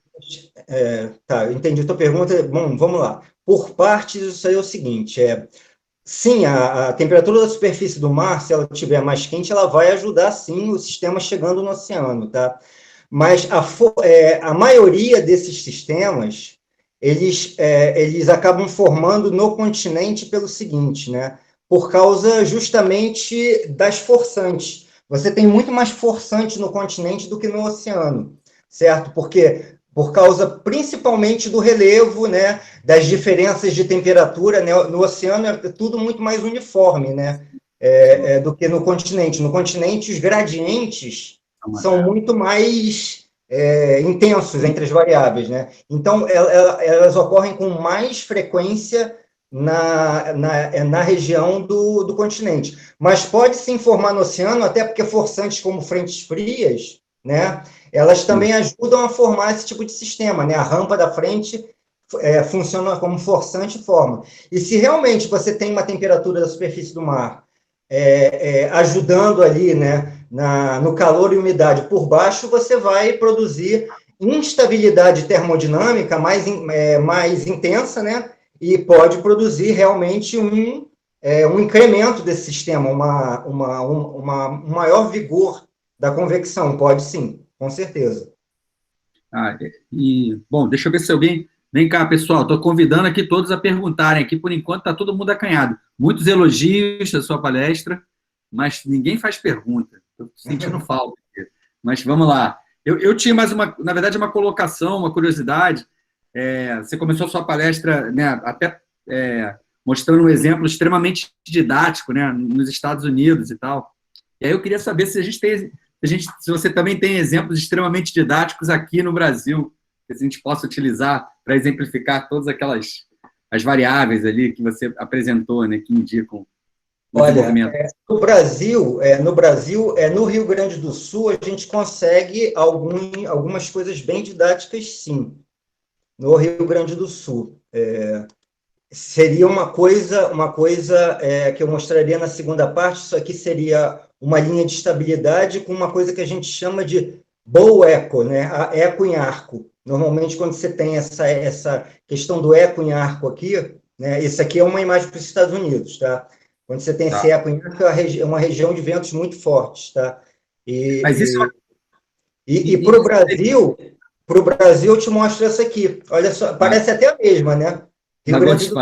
tá, entendi a tua pergunta. Bom, vamos lá. Por partes, isso aí é o seguinte, sim, a temperatura da superfície do mar, se ela estiver mais quente, ela vai ajudar, sim, o sistema chegando no oceano, tá? Mas a maioria desses sistemas, eles acabam formando no continente pelo seguinte, né? Por causa justamente das forçantes. Você tem muito mais forçante no continente do que no oceano. certo? Porque por causa principalmente do relevo, né, das diferenças de temperatura, né? No oceano é tudo muito mais uniforme, né, do que no continente. No continente, os gradientes são muito mais intensos entre as variáveis, né? Então, elas ocorrem com mais frequência na região do continente. Mas pode se formar no oceano, até porque forçantes como frentes frias, né, elas também ajudam a formar esse tipo de sistema, né? A rampa da frente funciona como forçante e forma. E se realmente você tem uma temperatura da superfície do mar ajudando ali, né, no calor e umidade por baixo, você vai produzir instabilidade termodinâmica mais intensa, né? E pode produzir realmente um incremento desse sistema, um maior vigor da convecção, pode sim, com certeza. Bom, deixa eu ver se alguém... Vem cá, pessoal, estou convidando aqui todos a perguntarem. Aqui, por enquanto, está todo mundo acanhado. Muitos elogios da sua palestra, mas ninguém faz pergunta. Estou sentindo falta. Mas vamos lá. Eu tinha mais na verdade, uma colocação, uma curiosidade. Você começou a sua palestra, né, até mostrando um exemplo extremamente didático, né, nos Estados Unidos e tal. E aí eu queria saber se se você também tem exemplos extremamente didáticos aqui no Brasil, que a gente possa utilizar para exemplificar todas as variáveis ali que você apresentou, né, que indicam o desenvolvimento. No Brasil, no Rio Grande do Sul, a gente consegue algumas coisas bem didáticas, sim. No Rio Grande do Sul. Seria uma coisa que eu mostraria na segunda parte. Isso aqui seria uma linha de estabilidade com uma coisa que a gente chama de bow echo, né? A eco em arco. Normalmente, quando você tem essa questão do eco em arco aqui, né? Isso aqui é uma imagem para os Estados Unidos, tá? Quando você tem esse eco em arco, é uma região de ventos muito fortes, tá? Mas isso... E para o Brasil, eu te mostro essa aqui. Olha só, parece até a mesma, né? Rio Grande do Sul.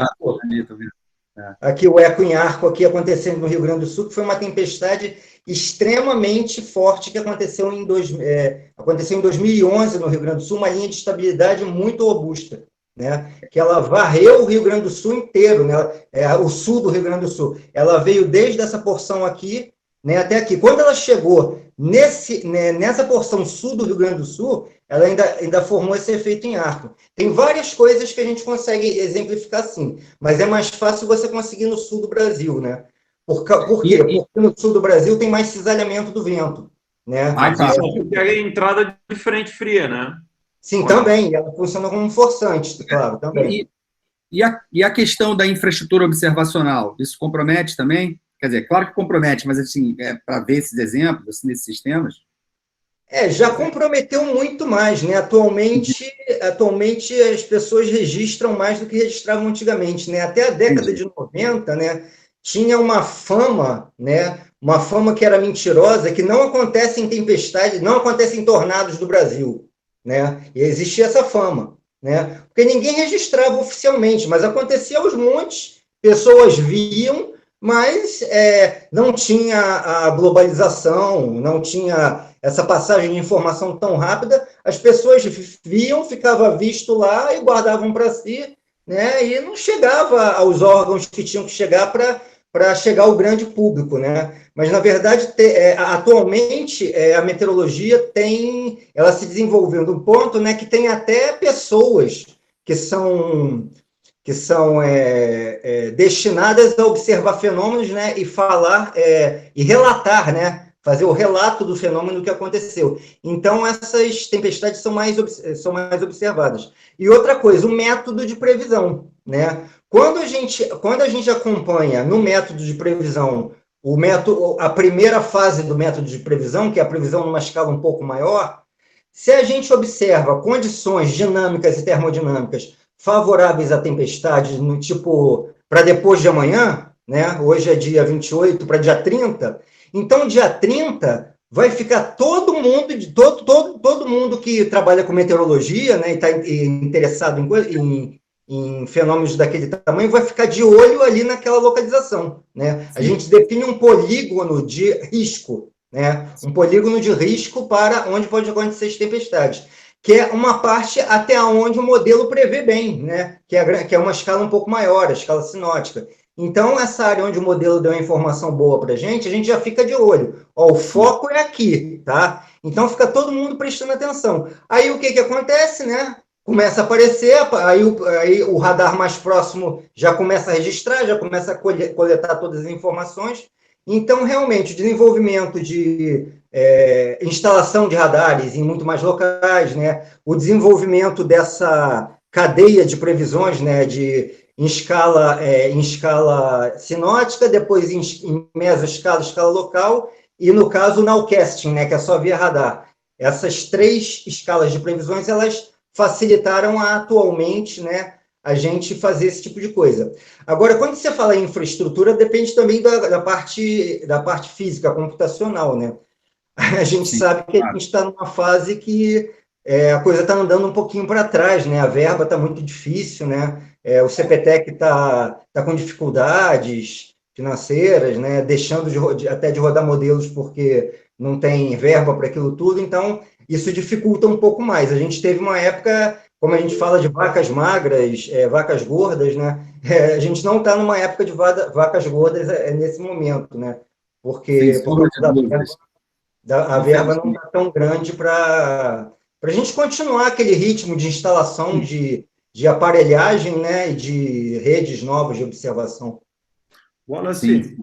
Aqui o eco em arco aqui acontecendo no Rio Grande do Sul, que foi uma tempestade extremamente forte que aconteceu em 2011 no Rio Grande do Sul, uma linha de estabilidade muito robusta, né? Que ela varreu o Rio Grande do Sul inteiro, né? O sul do Rio Grande do Sul. Ela veio desde essa porção aqui, né, até aqui. Quando ela chegou nessa porção sul do Rio Grande do Sul, ela ainda formou esse efeito em arco. Tem várias coisas que a gente consegue exemplificar assim, mas é mais fácil você conseguir no sul do Brasil, né? Por quê? Porque no sul do Brasil tem mais cisalhamento do vento, né? Porque é a entrada de frente fria, né? Sim, também. Ela funciona como um forçante, claro, também. E a questão da infraestrutura observacional, isso compromete também? Quer dizer, claro que compromete, mas assim, para ver esses exemplos, assim, nesses sistemas? Já comprometeu muito mais, né? Atualmente as pessoas registram mais do que registravam antigamente, né? Até a década de 90, né, tinha uma fama, né? Uma fama que era mentirosa, que não acontece em tempestades, não acontece em tornados do Brasil, né? E existia essa fama, né? Porque ninguém registrava oficialmente, mas acontecia aos montes, pessoas viam, mas não tinha a globalização, não tinha essa passagem de informação tão rápida, as pessoas viam, ficava visto lá e guardavam para si, né? E não chegava aos órgãos que tinham que chegar para chegar ao grande público, né? Mas, na verdade, atualmente, a meteorologia ela se desenvolveu num ponto, né, que tem até pessoas que são destinadas a observar fenômenos, né, e falar e relatar, né, fazer o relato do fenômeno que aconteceu. Então, essas tempestades são mais observadas. E outra coisa, o método de previsão, né? Quando a gente acompanha no método de previsão a primeira fase do método de previsão, que é a previsão numa escala um pouco maior, se a gente observa condições dinâmicas e termodinâmicas favoráveis à tempestade, no tipo, para depois de amanhã, né? Hoje é dia 28 para dia 30, então dia 30 vai ficar todo mundo que trabalha com meteorologia, né, e está interessado em fenômenos daquele tamanho, vai ficar de olho ali naquela localização, né? A gente define um polígono de risco, né? Um polígono de risco para onde pode acontecer as tempestades. que é uma parte até onde o modelo prevê bem, né? Que é uma escala um pouco maior, a escala sinótica. Então, essa área onde o modelo deu uma informação boa para a gente já fica de olho. Ó, o foco é aqui, tá? Então, fica todo mundo prestando atenção. Aí, o que acontece, né? Começa a aparecer, aí o radar mais próximo já começa a registrar, já começa a coletar todas as informações. Então, realmente, o desenvolvimento de instalação de radares em muito mais locais, né? O desenvolvimento dessa cadeia de previsões, né? Em escala sinótica, depois em mesoscala, escala local, e no caso o nowcasting, né? Que é só via radar. Essas 3 escalas de previsões, elas facilitaram atualmente, né, a gente fazer esse tipo de coisa. Agora, quando você fala em infraestrutura, depende também da parte física, computacional, né? A gente sabe que a gente está numa fase que a coisa está andando um pouquinho para trás, né? A verba está muito difícil, né? O CPTEC está com dificuldades financeiras, né? Deixando até de rodar modelos porque não tem verba para aquilo tudo, então isso dificulta um pouco mais. A gente teve uma época, como a gente fala de vacas magras, vacas gordas, né? A gente não está numa época de vacas gordas nesse momento, né? Porque por causa a verba não está tão grande para a gente continuar aquele ritmo de instalação de aparelhagem, né? E de redes novas de observação. Wallace,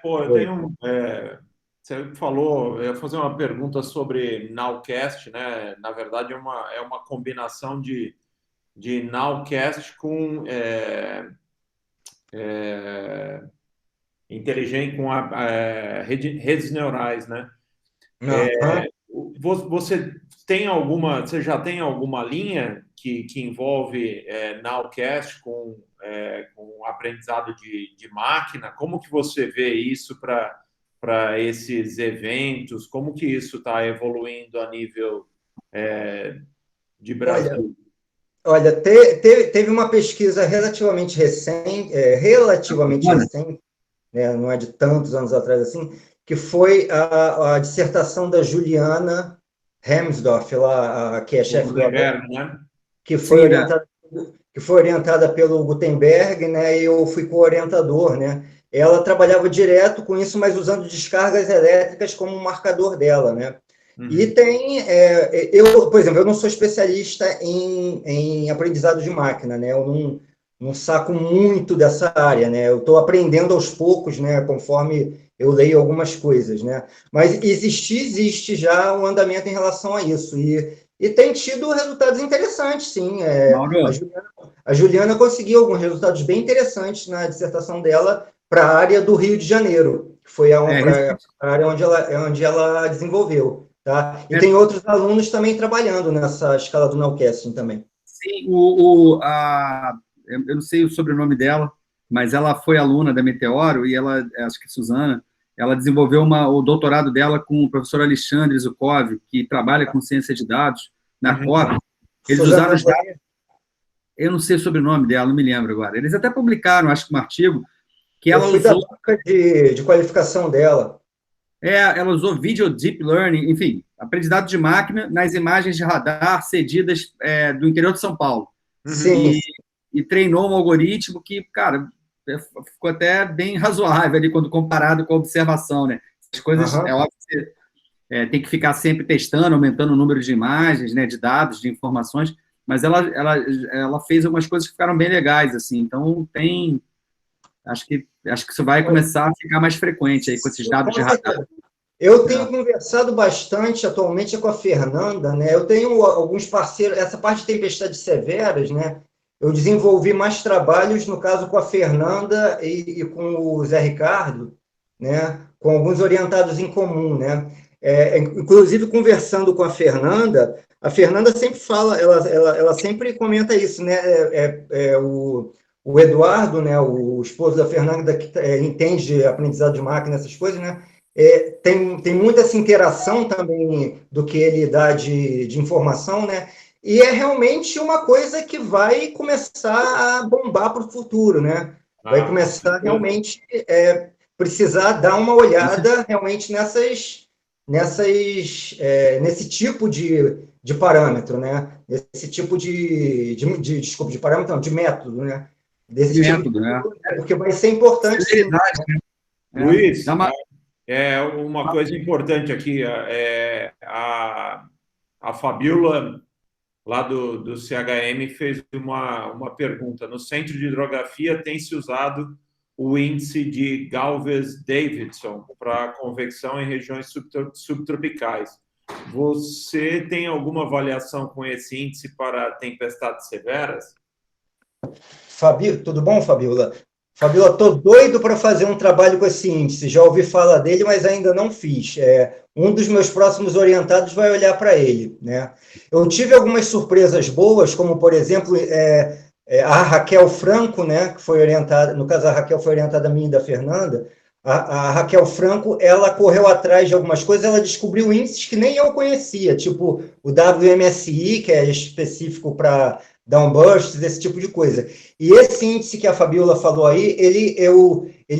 eu tenho... Você falou, eu ia fazer uma pergunta sobre Nowcast, né? Na verdade, é uma combinação de Nowcast com inteligente, com redes neurais, né? Você já tem alguma linha que envolve Nowcast com aprendizado de máquina? Como que você vê isso para esses eventos? Como que isso está evoluindo a nível de Brasil? Olha, teve uma pesquisa relativamente recente, né, não é de tantos anos atrás assim, que foi a dissertação da Juliana Hemsdorf, que é chefe do ABEP, né? que foi orientada pelo Gutenberg, né, e eu fui co-orientador, né? Ela trabalhava direto com isso, mas usando descargas elétricas como marcador dela, né? Uhum. E por exemplo, eu não sou especialista em aprendizado de máquina, né? Eu não saco muito dessa área, né? Eu estou aprendendo aos poucos, né? Conforme eu leio algumas coisas, né? Mas existe já um andamento em relação a isso, e tem tido resultados interessantes, sim. A Juliana conseguiu alguns resultados bem interessantes na dissertação dela para a área do Rio de Janeiro, que foi a área onde ela desenvolveu. Tá? E tem outros alunos também trabalhando nessa escala do Nowcasting também. Sim, eu não sei o sobrenome dela, mas ela foi aluna da Meteoro, e ela, acho que Suzana, ela desenvolveu o doutorado dela com o professor Alexandre Zukov, que trabalha com ciência de dados na COP. Eles usaram os dados... Eu não sei o sobrenome dela, não me lembro agora. Eles até publicaram, acho que um artigo, que ela usou... da banca de qualificação dela. Ela usou Video Deep Learning, enfim, aprendizado de máquina nas imagens de radar cedidas do interior de São Paulo. Sim. E treinou um algoritmo que, cara, ficou até bem razoável ali quando comparado com a observação, né? As coisas, é óbvio que você tem que ficar sempre testando, aumentando o número de imagens, né, de dados, de informações, mas ela fez algumas coisas que ficaram bem legais, assim, então tem... Acho que isso vai começar a ficar mais frequente aí com esses dados de radar. Eu tenho conversado bastante atualmente com a Fernanda, né? Eu tenho alguns parceiros, essa parte de tempestades severas, né? Eu desenvolvi mais trabalhos, no caso, com a Fernanda e com o Zé Ricardo, né? Com alguns orientados em comum, né? Inclusive, conversando com a Fernanda sempre fala, ela sempre comenta isso, né? O Eduardo, né, o esposo da Fernanda, que entende de aprendizado de máquina, essas coisas, né, tem muita essa interação também do que ele dá de informação, né, e é realmente uma coisa que vai começar a bombar para o futuro, né, vai começar realmente precisar dar uma olhada realmente nesse tipo de de parâmetro, né? Esse tipo desculpa, de parâmetro não, de método, né? Desse método, né? Porque vai ser importante. Sim, né? Luiz, uma coisa importante aqui, a Fabiola, lá do CHM, fez uma pergunta. No centro de hidrografia tem-se usado o índice de Galvez-Davidson para convecção em regiões subtropicais. Você tem alguma avaliação com esse índice para tempestades severas? Tudo bom, Fabiola? Fabiola, estou doido para fazer um trabalho com esse índice. Já ouvi falar dele, mas ainda não fiz. Um dos meus próximos orientados vai olhar para ele, né? Eu tive algumas surpresas boas, como, por exemplo, a Raquel Franco, né, que foi orientada, no caso, a Raquel foi orientada a mim e da Fernanda. A Raquel Franco, ela correu atrás de algumas coisas, ela descobriu índices que nem eu conhecia, tipo o WMSI, que é específico para downbursts, esse tipo de coisa. E esse índice que a Fabiola falou aí, ele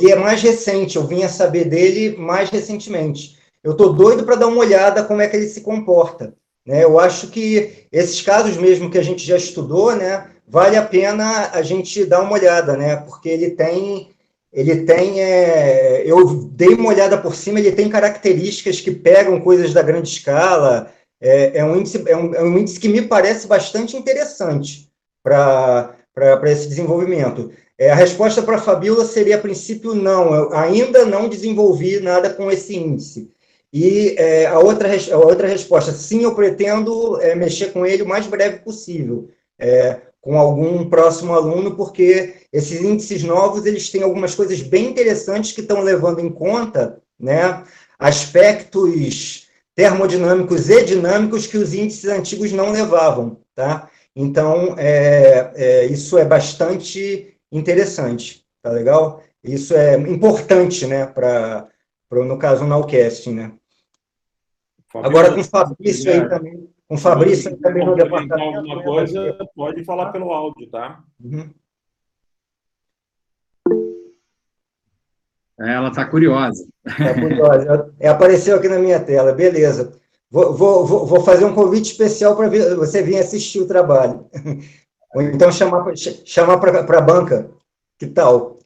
é mais recente, eu vim a saber dele mais recentemente. Eu estou doido para dar uma olhada como é que ele se comporta, né? Eu acho que esses casos mesmo que a gente já estudou, né, vale a pena a gente dar uma olhada, né? Porque eu dei uma olhada por cima, ele tem características que pegam coisas da grande escala. É um índice que me parece bastante interessante para esse desenvolvimento. A resposta para a Fabiola seria, a princípio, não. Eu ainda não desenvolvi nada com esse índice. E a outra resposta, sim, eu pretendo mexer com ele o mais breve possível, com algum próximo aluno, porque esses índices novos, eles têm algumas coisas bem interessantes que estão levando em conta, né, aspectos termodinâmicos e dinâmicos que os índices antigos não levavam, tá? Então, isso é bastante interessante, tá legal? Isso é importante, né, no caso, o Nowcasting, né? Agora, com o Fabrício aí também, no departamento. Alguma coisa, pode falar pelo áudio, tá? Uhum. Ela está curiosa. Está curiosa. Apareceu aqui na minha tela, beleza. Vou fazer um convite especial para você vir assistir o trabalho. Ou então chamar para a banca. Que tal?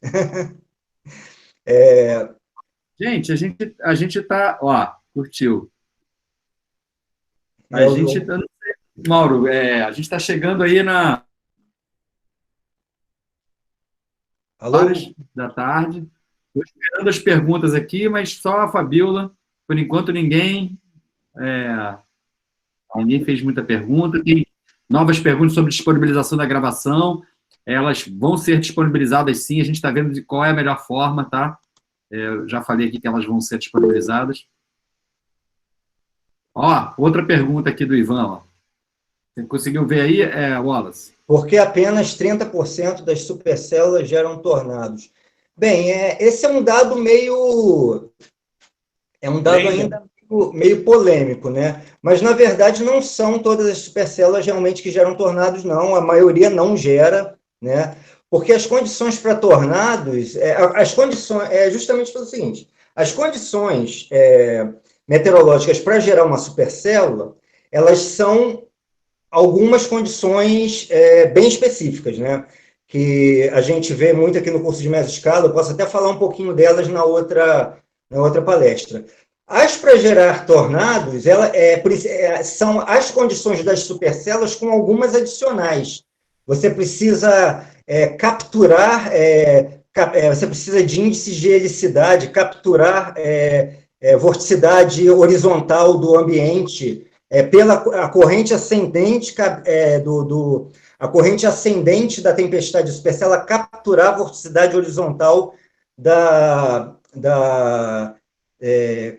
Gente, a gente está... Ó, curtiu. A gente... Eu não sei, Mauro, a gente está chegando aí na... horas da tarde. Estou esperando as perguntas aqui, mas só a Fabiola. Por enquanto, ninguém fez muita pergunta. Tem novas perguntas sobre disponibilização da gravação. Elas vão ser disponibilizadas, sim. A gente está vendo de qual é a melhor forma, tá? Eu já falei aqui que elas vão ser disponibilizadas. Ó, outra pergunta aqui do Ivan. Ó. Você conseguiu ver aí, Wallace? Por que apenas 30% das supercélulas geram tornados? Bem, esse é um dado ainda meio polêmico, né? Mas, na verdade, não são todas as supercélulas realmente que geram tornados, não. A maioria não gera, né? Porque as condições para tornados, justamente pelo seguinte, as condições meteorológicas para gerar uma supercélula, elas são algumas condições bem específicas, né? Que a gente vê muito aqui no curso de mesescala. Eu posso até falar um pouquinho delas na outra palestra. As para gerar tornados, são as condições das supercélulas com algumas adicionais. Você precisa capturar, você precisa de índices de helicidade, capturar vorticidade horizontal do ambiente, pela a corrente ascendente a corrente ascendente da tempestade de supercélula, capturar a vorticidade horizontal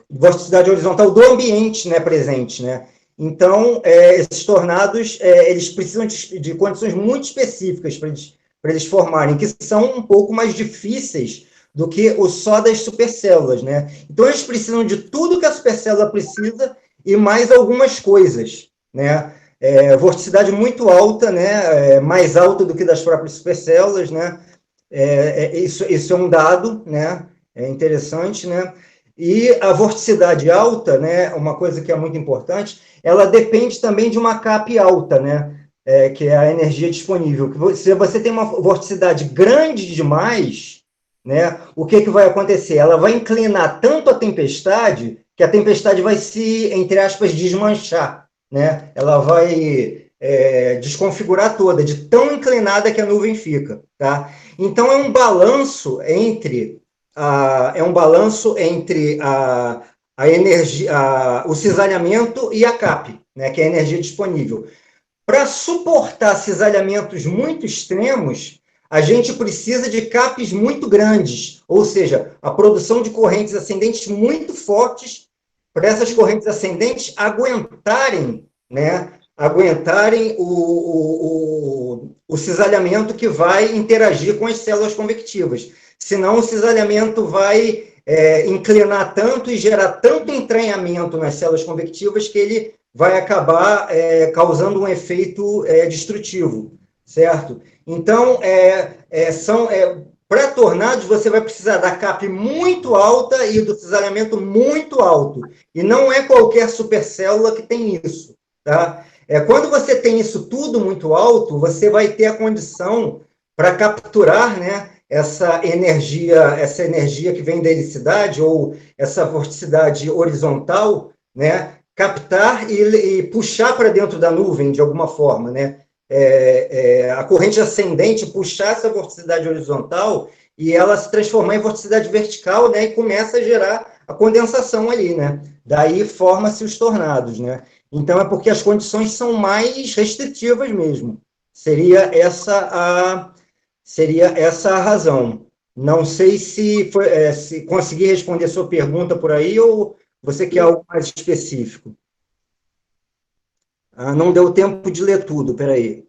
vorticidade horizontal do ambiente, né, presente, né? Então, esses tornados, eles precisam de condições muito específicas para eles formarem, que são um pouco mais difíceis do que o só das supercélulas, né? Então, eles precisam de tudo que a supercélula precisa e mais algumas coisas, né? Vorticidade muito alta, né? Mais alta do que das próprias supercélulas, né? Isso é um dado, né? É interessante, né? E a vorticidade alta, né, uma coisa que é muito importante, ela depende também de uma CAP alta, né, que é a energia disponível. Se você tem uma vorticidade grande demais, né, o que vai acontecer? Ela vai inclinar tanto a tempestade, que a tempestade vai se, entre aspas, desmanchar, né? Ela vai desconfigurar toda, de tão inclinada que a nuvem fica, tá? Então, é um balanço entre a energia, o cisalhamento e a CAP, né, que é a energia disponível. Para suportar cisalhamentos muito extremos, a gente precisa de CAPs muito grandes, ou seja, a produção de correntes ascendentes muito fortes para essas correntes ascendentes aguentarem, né, o cisalhamento que vai interagir com as células convectivas. Senão, o cisalhamento vai inclinar tanto e gerar tanto entranhamento nas células convectivas que ele vai acabar causando um efeito destrutivo, certo? Então, para tornados, você vai precisar da CAP muito alta e do cisalhamento muito alto. E não é qualquer supercélula que tem isso, tá? Quando você tem isso tudo muito alto, você vai ter a condição para capturar, né, essa energia que vem da helicidade ou essa vorticidade horizontal, né, captar e puxar para dentro da nuvem de alguma forma, né? A corrente ascendente puxar essa vorticidade horizontal e ela se transformar em vorticidade vertical, né? E começa a gerar a condensação ali, né? Daí forma-se os tornados, né? Então é porque as condições são mais restritivas mesmo. Seria essa a razão. Não sei se consegui responder a sua pergunta por aí ou você quer algo mais específico? Não deu tempo de ler tudo, peraí.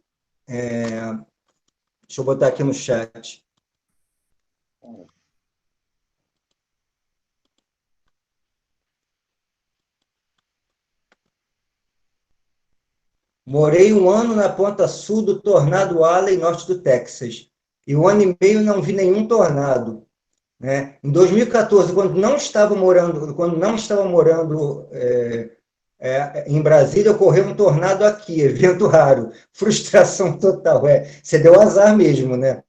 Deixa eu botar aqui no chat. Morei 1 ano na ponta sul do Tornado Alley, norte do Texas. E 1 ano e meio não vi nenhum tornado. Né? Em 2014, quando não estava morando em Brasília, ocorreu um tornado aqui, evento raro, frustração total. Você deu azar mesmo, né?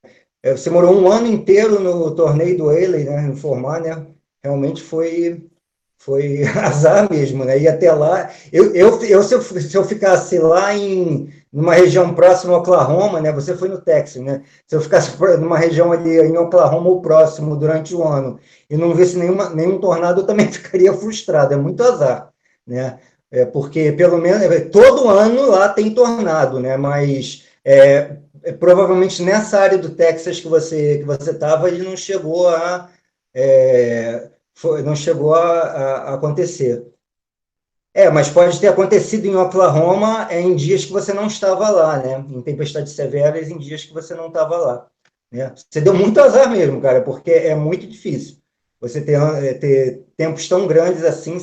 Você morou 1 ano inteiro no torneio do Alley, né? Informar, né? Realmente foi azar mesmo, né? E até lá, se eu ficasse lá numa região próxima ao Oklahoma, né? Você foi no Texas, né? Se eu ficasse numa região ali em Oklahoma ou próximo durante o ano e não visse nenhum tornado, eu também ficaria frustrado. É muito azar, né? Porque pelo menos todo ano lá tem tornado, né? Mas provavelmente nessa área do Texas que você estava, ele não chegou a acontecer. Mas pode ter acontecido em Oklahoma em dias que você não estava lá, né? Em tempestades severas, em dias que você não estava lá. Né? Você deu muito azar mesmo, cara, porque é muito difícil você ter tempos tão grandes assim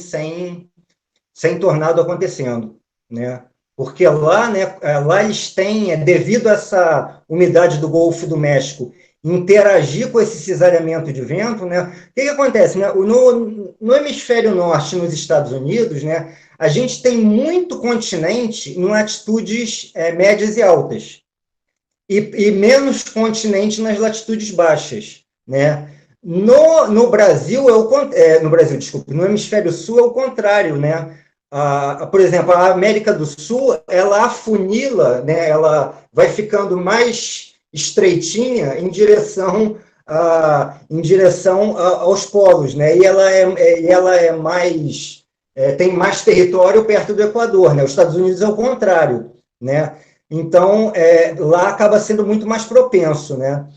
sem tornado acontecendo, né? Porque lá, né, lá eles têm, devido a essa umidade do Golfo do México, interagir com esse cisalhamento de vento, né? O que acontece, né? No hemisfério norte, nos Estados Unidos, né, a gente tem muito continente em latitudes médias e altas, e menos continente nas latitudes baixas, né? No Brasil, no hemisfério sul é o contrário, né? Por exemplo, a América do Sul, ela afunila, né? Ela vai ficando mais estreitinha em direção aos polos, né? E ela é mais tem mais território perto do Equador, né? Os Estados Unidos é o contrário, né? Então, lá acaba sendo muito mais propenso, né?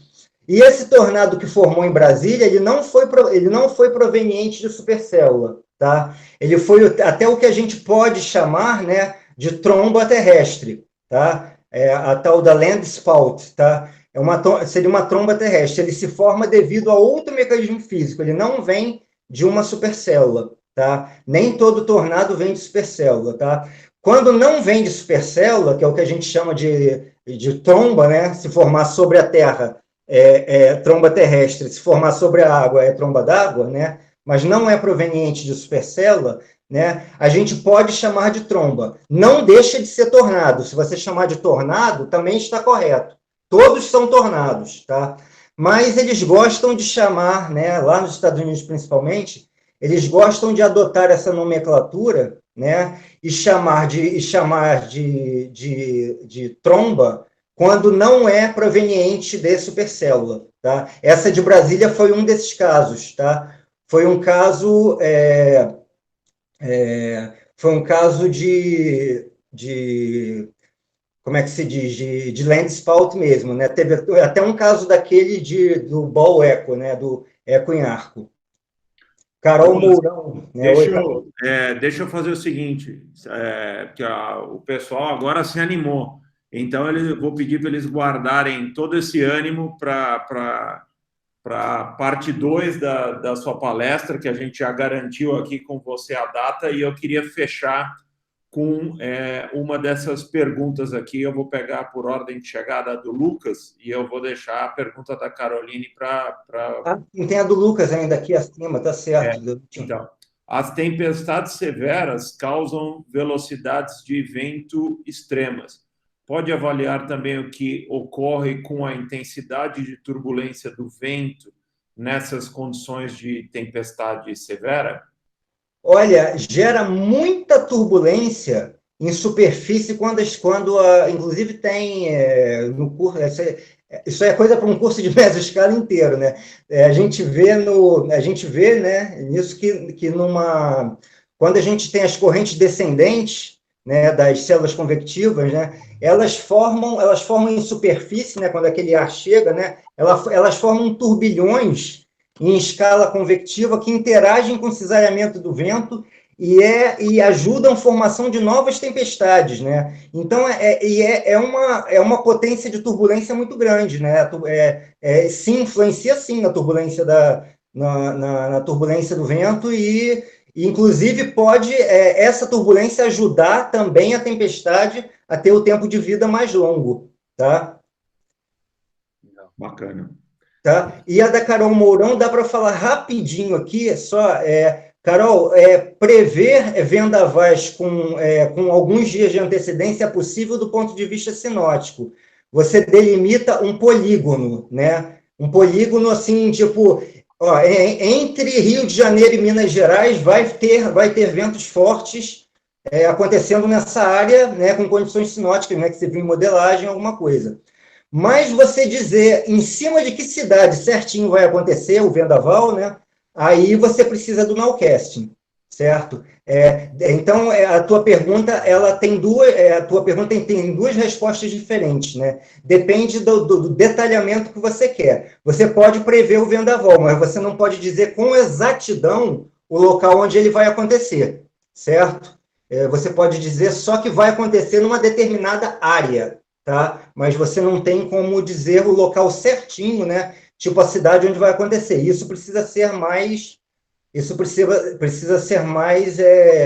E esse tornado que formou em Brasília, ele não foi proveniente de supercélula, tá? Ele foi até o que a gente pode chamar, né, de tromba terrestre, tá? A tal da land spout, tá? Seria uma tromba terrestre. Ele se forma devido a outro mecanismo físico. Ele não vem de uma supercélula, tá? Nem todo tornado vem de supercélula, tá? Quando não vem de supercélula, que é o que a gente chama de tromba, né? Se formar sobre a Terra, tromba terrestre. Se formar sobre a água, é tromba d'água, né? mas não é proveniente de supercélula, né, a gente pode chamar de tromba. Não deixa de ser tornado. Se você chamar de tornado, também está correto. Todos são tornados, tá? Mas eles gostam de chamar, né, lá nos Estados Unidos principalmente, eles gostam de adotar essa nomenclatura, né, e chamar de tromba quando não é proveniente de supercélula, tá? Essa de Brasília foi um desses casos, tá? Foi um caso como é que se diz, de Landspaut mesmo, né? Teve até um caso daquele do Ball Eco, né? Do Eco em Arco. Carol Mourão. Né? Deixa eu fazer o seguinte, que o pessoal agora se animou, então eu vou pedir para eles guardarem todo esse ânimo para a parte 2 da sua palestra, que a gente já garantiu aqui com você a data, e eu queria fechar com uma dessas perguntas aqui. Eu vou pegar por ordem de chegada do Lucas e eu vou deixar a pergunta da Caroline para... tem a do Lucas ainda aqui acima, tá certo. Então, as tempestades severas causam velocidades de vento extremas. Pode avaliar também o que ocorre com a intensidade de turbulência do vento nessas condições de tempestade severa? Olha, gera muita turbulência em superfície inclusive tem no curso, isso é coisa para um curso de mesoscala inteiro, né? A gente vê, né, nisso quando a gente tem as correntes descendentes, né, das células convectivas, né, elas formam em superfície, né, quando aquele ar chega, né, elas formam turbilhões em escala convectiva que interagem com o cisalhamento do vento e ajudam a formação de novas tempestades, né? Então, é uma potência de turbulência muito grande, né? Sim, influencia sim na turbulência na turbulência do vento e inclusive pode essa turbulência ajudar também a tempestade a ter o tempo de vida mais longo, tá? Bacana. Tá? E a da Carol Mourão, dá para falar rapidinho aqui, Carol, prever vendavais com alguns dias de antecedência é possível do ponto de vista sinótico. Você delimita um polígono, né? Um polígono assim, tipo, entre Rio de Janeiro e Minas Gerais vai ter ventos fortes acontecendo nessa área, né, com condições sinóticas, né, que você viu em modelagem, alguma coisa. Mas você dizer em cima de que cidade certinho vai acontecer o vendaval, né? Aí você precisa do nowcasting, certo? Então, a tua pergunta tem duas respostas diferentes, né? Depende do detalhamento que você quer. Você pode prever o vendaval, mas você não pode dizer com exatidão o local onde ele vai acontecer, certo? Você pode dizer só que vai acontecer numa determinada área, tá? Mas você não tem como dizer o local certinho, né? Tipo a cidade onde vai acontecer. Isso precisa ser mais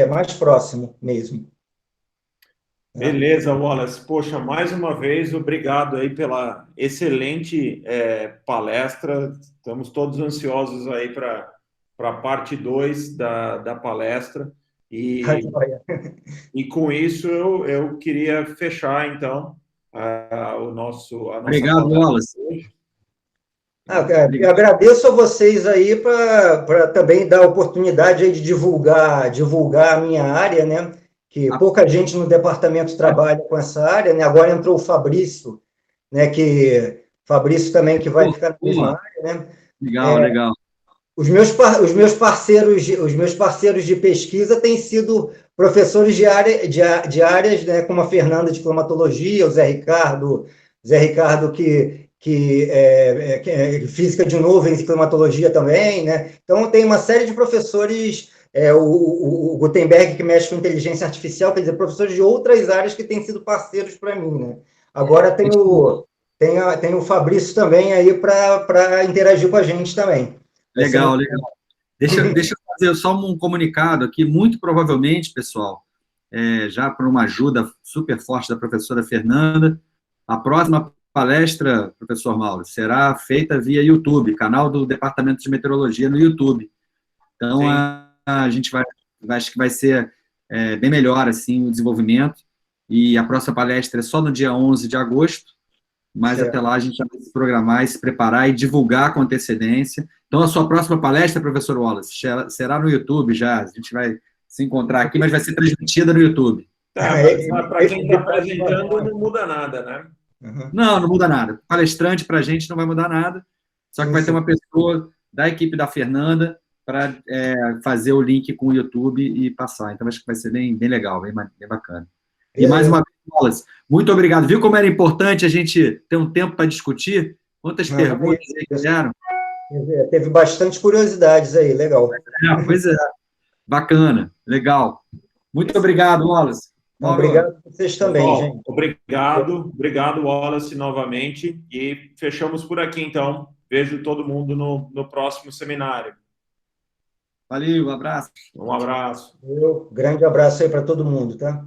mais próximo mesmo. Beleza, Wallace. Poxa, mais uma vez, obrigado aí pela excelente palestra. Estamos todos ansiosos aí para a parte 2 da palestra. E com isso, eu queria fechar, então, a nossa Obrigado, Wallace. Eu agradeço a vocês aí para também dar a oportunidade aí de divulgar a minha área, né? Que pouca gente no departamento trabalha com essa área, né? Agora entrou o Fabrício, né? Fabrício também que vai ficar na mesma área, né? Legal. Os meus parceiros de pesquisa têm sido professores de áreas, né? Como a Fernanda de climatologia, o Zé Ricardo que é física de nuvens e climatologia também, né? Então, tem uma série de professores, o Gutenberg, que mexe com inteligência artificial, quer dizer, professores de outras áreas que têm sido parceiros para mim, né? Agora tem o Fabrício também aí para interagir com a gente também. Legal. Deixa eu fazer só um comunicado aqui, muito provavelmente, pessoal, já por uma ajuda super forte da professora Fernanda, a próxima palestra, professor Mauro, será feita via YouTube, canal do Departamento de Meteorologia no YouTube. Então, a gente acho que vai ser bem melhor, assim, o desenvolvimento, e a próxima palestra é só no dia 11 de agosto, mas certo. até lá a gente vai se programar, se preparar e divulgar com antecedência. Então, a sua próxima palestra, professor Wallace, será no YouTube já, a gente vai se encontrar aqui, mas vai ser transmitida no YouTube. Para quem está apresentando, não muda nada, né? Uhum. Não muda nada. Palestrante, para a gente, não vai mudar nada, só que vai ter uma pessoa da equipe da Fernanda para fazer o link com o YouTube e passar. Então, acho que vai ser bem legal, bem bacana. E mais uma vez, Wallace, muito obrigado. Viu como era importante a gente ter um tempo para discutir? Quantas perguntas aí fizeram? Teve bastante curiosidades aí, legal. Pois é. Bacana, legal. Muito obrigado, Wallace. Obrigado a vocês também, gente. Obrigado, Wallace, novamente. E fechamos por aqui, então. Vejo todo mundo no próximo seminário. Valeu, um abraço. Um abraço. Grande abraço aí para todo mundo, tá?